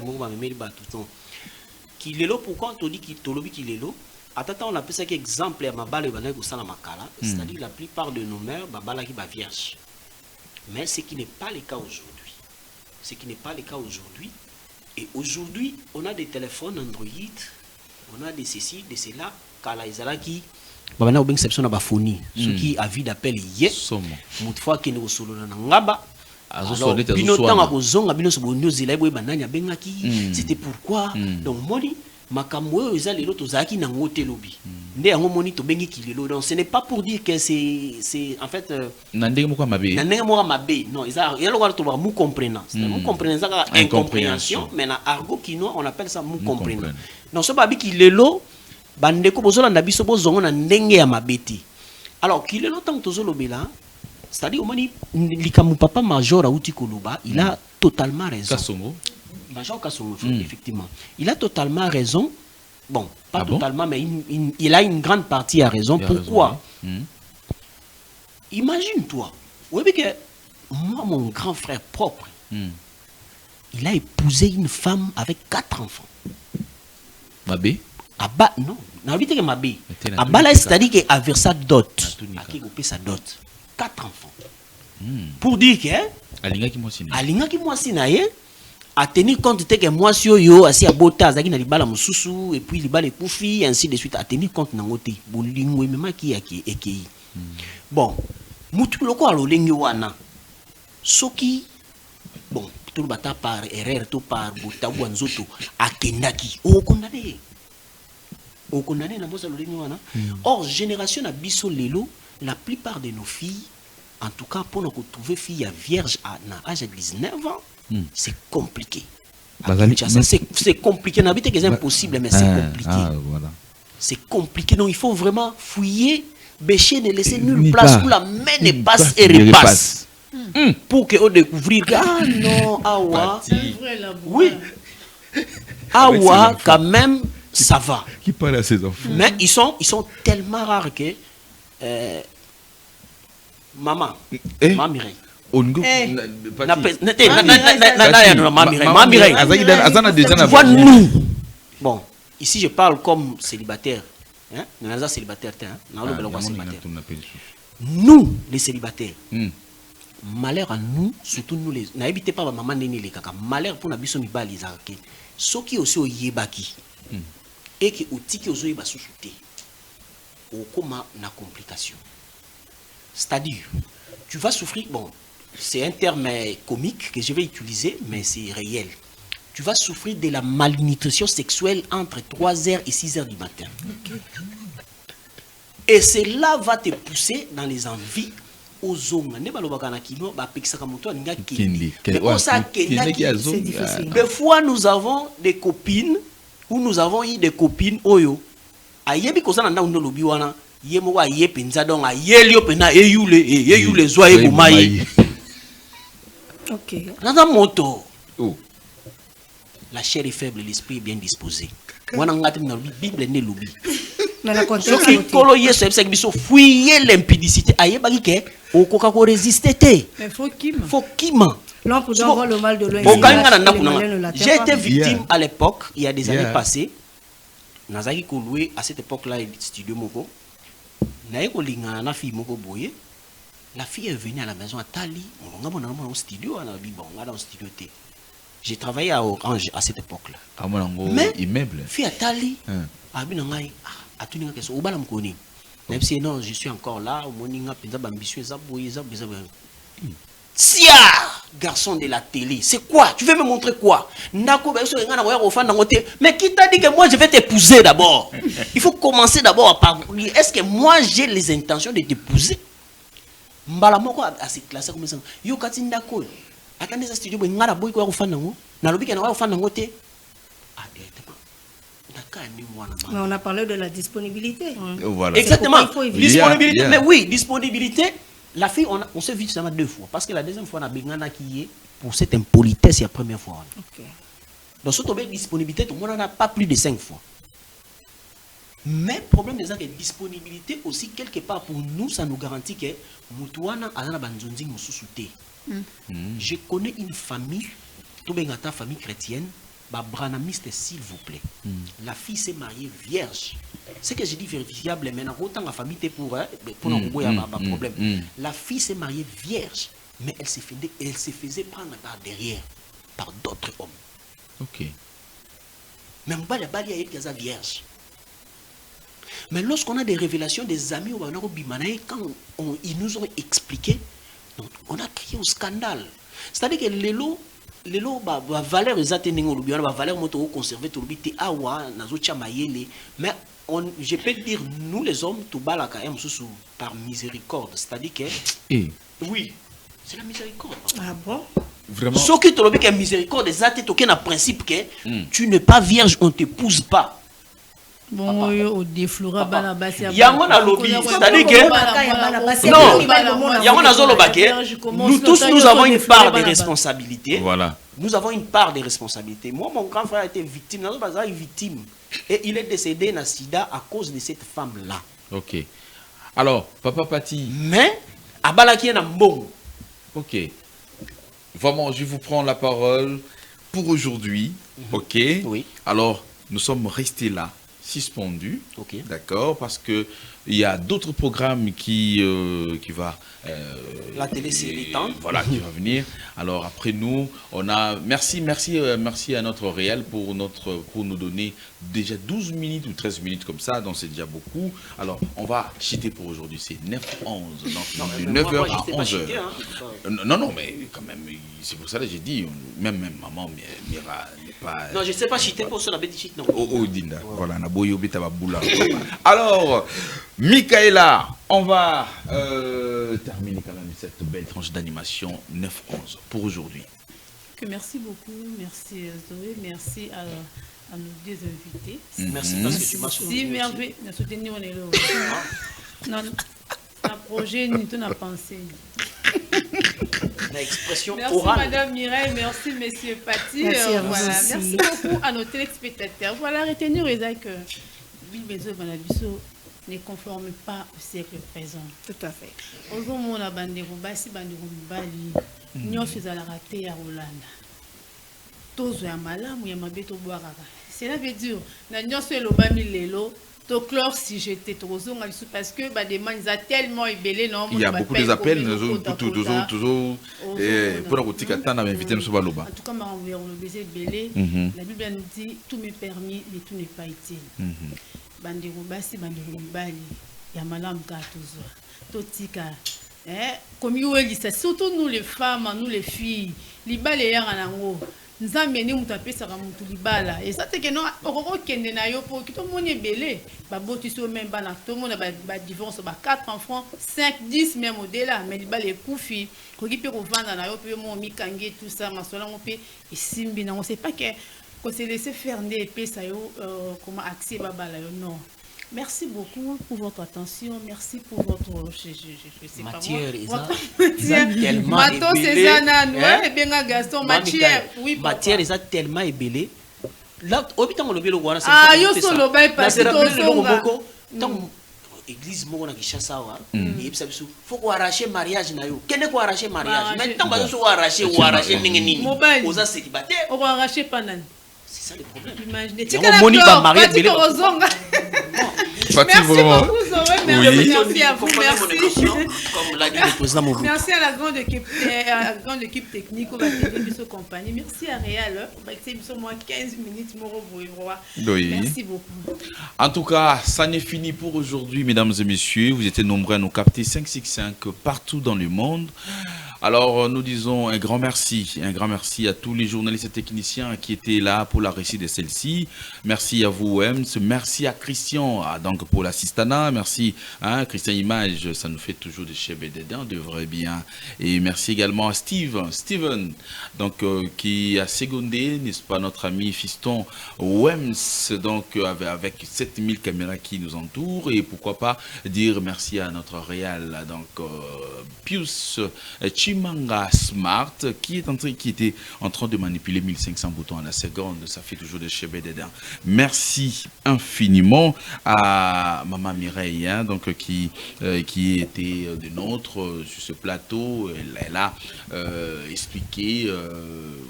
Speaker 4: Kilelo, pourquoi on dit Kilelo? Attends, on appelle ça exemple à ma balle c'est-à-dire la plupart de nos mères, babala qui va vierge. Mais ce qui n'est pas le cas aujourd'hui. Ce qui n'est pas le cas aujourd'hui. Et aujourd'hui, on a des téléphones Android, on a des ceci, de cela, Kala Izala qui, on a une exception à la phonie, ce qui a vu d'appel hier, une fois qu'il nous solo na ngaba, alors binotan a bozonga bino sobondo zela boy bananya bengaki, c'était pourquoi donc moni makambo ezali lelo tozaki na ngote lobi. Nde yango moni to bengi kilelo. Donc ce n'est pas pour dire que c'est en fait
Speaker 1: nandenge moko mabe.
Speaker 4: Nandenge moko mabe. Non, ça il y a le to ba mou comprenant. C'est mou comprenant ça incompréhension, mais na argot kino on appelle ça mou comprenant. Non so babi kilelo bandeko bozola na biso bozongo na ndenge ya mabeti. Alors kilelo tant tozolobela, c'est-à-dire au moni likamu papa major auti koloba, il a totalement raison.
Speaker 1: Kasongo.
Speaker 4: Major Kassongo, effectivement. Il a totalement raison. Bon, pas totalement, mais il a une grande partie à raison. Pourquoi Imagine-toi. Oui, mais que moi, mon grand frère propre, il a épousé une femme avec 4 enfants.
Speaker 1: Mabé
Speaker 4: non. Que Mabé. Abba, c'est-à-dire qu'il a versé sa dot. Sa dot. 4 enfants. Pour dire que Alinga qui moi à tenir compte que moi si yo asi abota azaki na libala mususu et puis libala ekufi ainsi de suite à tenir compte na ngote bolingo même qui ekei bon mutu loko alolengi wana soki bon, tout le bata par erreur, tout par boutaou anzoto, à Kendaki, au condamné. Au condamné, na bosa lolini wana. Or, génération à biso lelo, la plupart de nos filles, en tout cas, pour nous retrouver filles vierges à l'âge de 19 ans, c'est compliqué. C'est compliqué. N'habite que c'est impossible, mais c'est compliqué.
Speaker 9: Voilà.
Speaker 4: C'est compliqué. Donc, il faut vraiment fouiller, bêcher, ne laisser nulle place où la main ne passe et repasse. Pour qu'on découvre, ah non, awa. Oui. Awa, quand même, ça va.
Speaker 9: Qui parle à ses enfants?
Speaker 4: Mais ils sont tellement rares que maman, maman Mireille. Maman Mireille. Tu vois, nous. Bon, ici je parle comme célibataire. Nous sommes célibataires. Nous, les célibataires. Malheur à nous, surtout nous les. N'habitez pas maman néné les caca. Malheur pour n'habiter mi bas les arqués. Ce qui aussi au yébaki. Et qui au tiki aux yébas sous-souté. Au coma na complication. C'est-à-dire, tu vas souffrir. Bon, c'est un terme comique que je vais utiliser, mais c'est réel. Tu vas souffrir de la malnutrition sexuelle entre 3h et 6h du matin. Et cela va te pousser dans les envies. Des fois nous avons des copines ou nous avons eu des copines oyo ayebi koza na ndo lobi wana yemo wa ye penza donc ayeli opena eyule zwa e bomai.
Speaker 2: OK.
Speaker 4: Nada moto. La chair est faible, l'esprit est bien disposé. Wana ngati na Bible ne lobi. Ce qui kolo yeso ebisa biso fouiller l'impudicité ayebaki ke okoka ko résister te.
Speaker 3: Mais faut qui
Speaker 2: L'homme peut voir le mal de loin.
Speaker 4: J'ai été victime à l'époque, il y a des années passées. Nazaki ko loué à cette époque-là studio moko. Na ko lingana na fille moko boye. La fille est venue à la maison à Tali, on a mon studio, on a dans studio T. J'ai travaillé à Orange à cette époque-là.
Speaker 9: Mais immeuble.
Speaker 4: Fille à Tali, non, je suis encore là, Sia, garçon de la télé, c'est quoi? Tu veux me montrer quoi? Mais qui t'a dit que moi je vais t'épouser d'abord? Il faut commencer d'abord à parler. Est-ce que moi j'ai les intentions de t'épouser? Mbalamoko a cette classe comme ça. Yo katinda ko. Attendez ça studio ngara boy ko fanda ngo. Na lobi ke na wa fanda ngo te. Ah directement.
Speaker 2: Mais on a parlé de la disponibilité.
Speaker 9: Voilà.
Speaker 4: Exactement. Disponibilité. Mais oui, disponibilité. La fille, on s'est vu seulement 2 fois. Parce que la deuxième fois, on a bengana qui est pour cette impolitesse la première fois.
Speaker 2: Okay.
Speaker 4: Donc, si on a disponibilité, tout le monde n'en a pas plus de 5 fois. Mais le problème c'est que la disponibilité aussi, quelque part pour nous, ça nous garantit que Moutouana a un banzonzi moussouté. Je connais une famille, tout bien ta famille chrétienne, branamiste s'il vous plaît. La fille s'est mariée vierge. Ce que j'ai dit vérifiable, maintenant autant la famille était pour nous problème. La fille s'est mariée vierge, mais elle se faisait prendre par derrière par d'autres hommes.
Speaker 9: OK.
Speaker 4: Même pas la balle est vierge. Mais lorsqu'on a des révélations des amis quand ils nous ont expliqué, donc on a créé un scandale. C'est-à-dire que les lots valeur valeur moto conserver mais je peux dire nous les hommes tout bas par miséricorde, c'est-à-dire que oui, c'est la miséricorde.
Speaker 2: Ah bon?
Speaker 4: Vraiment. Ce qui te dit que miséricorde c'est un principe que tu n'es pas vierge, on t'épouse pas.
Speaker 3: Bon, au déflora balabasi.
Speaker 4: Yamona lobby, c'est-à-dire que non, nous tous nous avons une part de responsabilité.
Speaker 9: Voilà.
Speaker 4: Nous avons une part de responsabilité. Moi, mon grand frère a été victime. Victime. Et il est décédé dans SIDA à cause de cette femme-là.
Speaker 9: OK. Alors, Papa Pati.
Speaker 4: Mais, Abalaki est un bon.
Speaker 9: OK. Vraiment, je vous prends la parole pour aujourd'hui. OK.
Speaker 4: Oui.
Speaker 9: Alors, nous sommes restés là, suspendus.
Speaker 4: OK.
Speaker 9: D'accord. Parce que il y a d'autres programmes qui va...
Speaker 4: la télé, c'est les temps.
Speaker 9: Voilà, qui va venir. Alors après nous, on a... Merci à notre réel pour nous donner déjà 12 minutes ou 13 minutes comme ça, donc c'est déjà beaucoup. Alors, on va cheater pour aujourd'hui, c'est 9-11, donc de 9h à 11h. Non, mais quand même, c'est pour ça que j'ai dit, même maman, Mira n'est pas...
Speaker 4: Non, je ne sais pas cheater pour ça, la bête cheat, non.
Speaker 9: Oh, Dinda, voilà, na boyo beta boula. Alors, Michaela, on va terminer quand même cette belle tranche d'animation 9-11 pour aujourd'hui.
Speaker 3: Merci beaucoup, merci Zoé, merci à nos deux invités.
Speaker 4: Merci parce que tu m'as soutenu.
Speaker 3: Si merveilleux, nous soutenons, on est là. Non, un projet, nous avons pensé.
Speaker 4: L'expression
Speaker 3: merci
Speaker 4: orale.
Speaker 3: Madame Mireille, merci Monsieur Paty. Merci beaucoup à nos téléspectateurs. Voilà, retenir que Bilbezo Banabiso ne conforme pas au siècle présent.
Speaker 2: Tout à fait.
Speaker 3: Aujourd'hui, on a bandero basi bandero mbali. Nous faisons la raté à Hollande. Tozo ya malamu ya mabeto boaraka. Cela veut dire na nyonso elobami lelo to clore si j'étais tozo ngalisu parce que ba demande ils a tellement ébélé non.
Speaker 9: Il y a beaucoup d'appels toujours pour la boutique attendre à m'inviter sur Baloba.
Speaker 3: En tout cas on le baiser ébélé. La Bible nous dit tout m'est permis mais tout n'est pas utile. Bandero basi bandero mbali ya malamu ka tozo. Totika comme surtout nous les femmes, nous les filles, les balais en nous amenons à taper sur un libala. Et ça, c'est que nous avons kende na yo pour que tout le monde est belé. Babo, tu sais même pas tout le monde a divorce, 4 enfants, 5, 10 même au-delà. Mais les balais koufi, quand ils peuvent vendre na yo, puis mon mikangé tout ça, ma soeur on peut et simbi na on sait pas que quand c'est laisser faire des épées ça yo comment accès babala yo non. Merci beaucoup pour votre attention. Merci pour votre
Speaker 4: matière. Matière est tellement ébélée. Là, au bitan on le le voir.
Speaker 3: Ah, yo solo bay parce que
Speaker 4: église mo na Kinshasa wa. Et puis ça faut qu'on arracher mariage na yo. Qu'est-ce qu'on arracher mariage? Maintenant on va arracher ou arracher ningeni. Aux célibataires.
Speaker 3: On va arracher panan.
Speaker 4: C'est ça le problème.
Speaker 3: Imaginez.
Speaker 4: Merci
Speaker 3: beaucoup, Zoé. Merci à vous.
Speaker 4: Merci.
Speaker 3: Merci à la grande équipe technique. On va t'aider de compagnie. Merci à Réal. On va essayer de moins 15 minutes. Merci beaucoup.
Speaker 9: En tout cas, ça n'est fini pour aujourd'hui, mesdames et messieurs. Vous étiez nombreux à nous capter 565 partout dans le monde. Alors, nous disons un grand merci à tous les journalistes et techniciens qui étaient là pour la réussite de celle-ci. Merci à vous, Ems. Merci à Christian, donc pour l'assistanat. Merci, Christian Image, ça nous fait toujours des chèvres dedans, on devrait bien. Et merci également à Steven, donc qui a secondé, n'est-ce pas, notre ami fiston Wems, donc avec 7000 caméras qui nous entourent. Et pourquoi pas dire merci à notre réal, donc Pius Chimanga Smart, qui était en train de manipuler 1500 boutons à la seconde. Ça fait toujours des cheveux dedans. Merci infiniment à Maman Mireille, donc qui était de nôtre sur ce plateau. Elle a expliqué,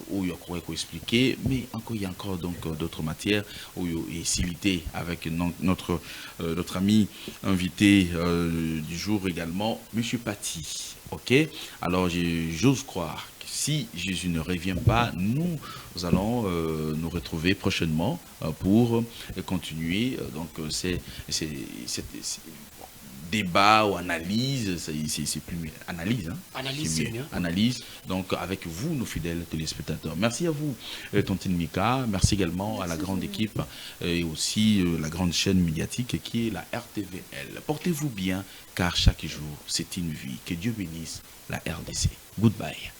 Speaker 9: où il y a quoi expliquer, mais encore il y a encore donc d'autres matières où il est cité avec notre ami invité du jour également, Monsieur Paty. Ok, alors j'ose croire que si Jésus ne revient pas, nous allons nous retrouver prochainement pour continuer donc ces débat ou analyse, c'est plus mieux. Analyse,
Speaker 4: Analyse, c'est mieux.
Speaker 9: Analyse, donc avec vous, nos fidèles téléspectateurs. Merci à vous, Tontine Mika. Merci également à la grande équipe et aussi la grande chaîne médiatique qui est la RTVL. Portez-vous bien, car chaque jour, c'est une vie. Que Dieu bénisse la RDC. Goodbye.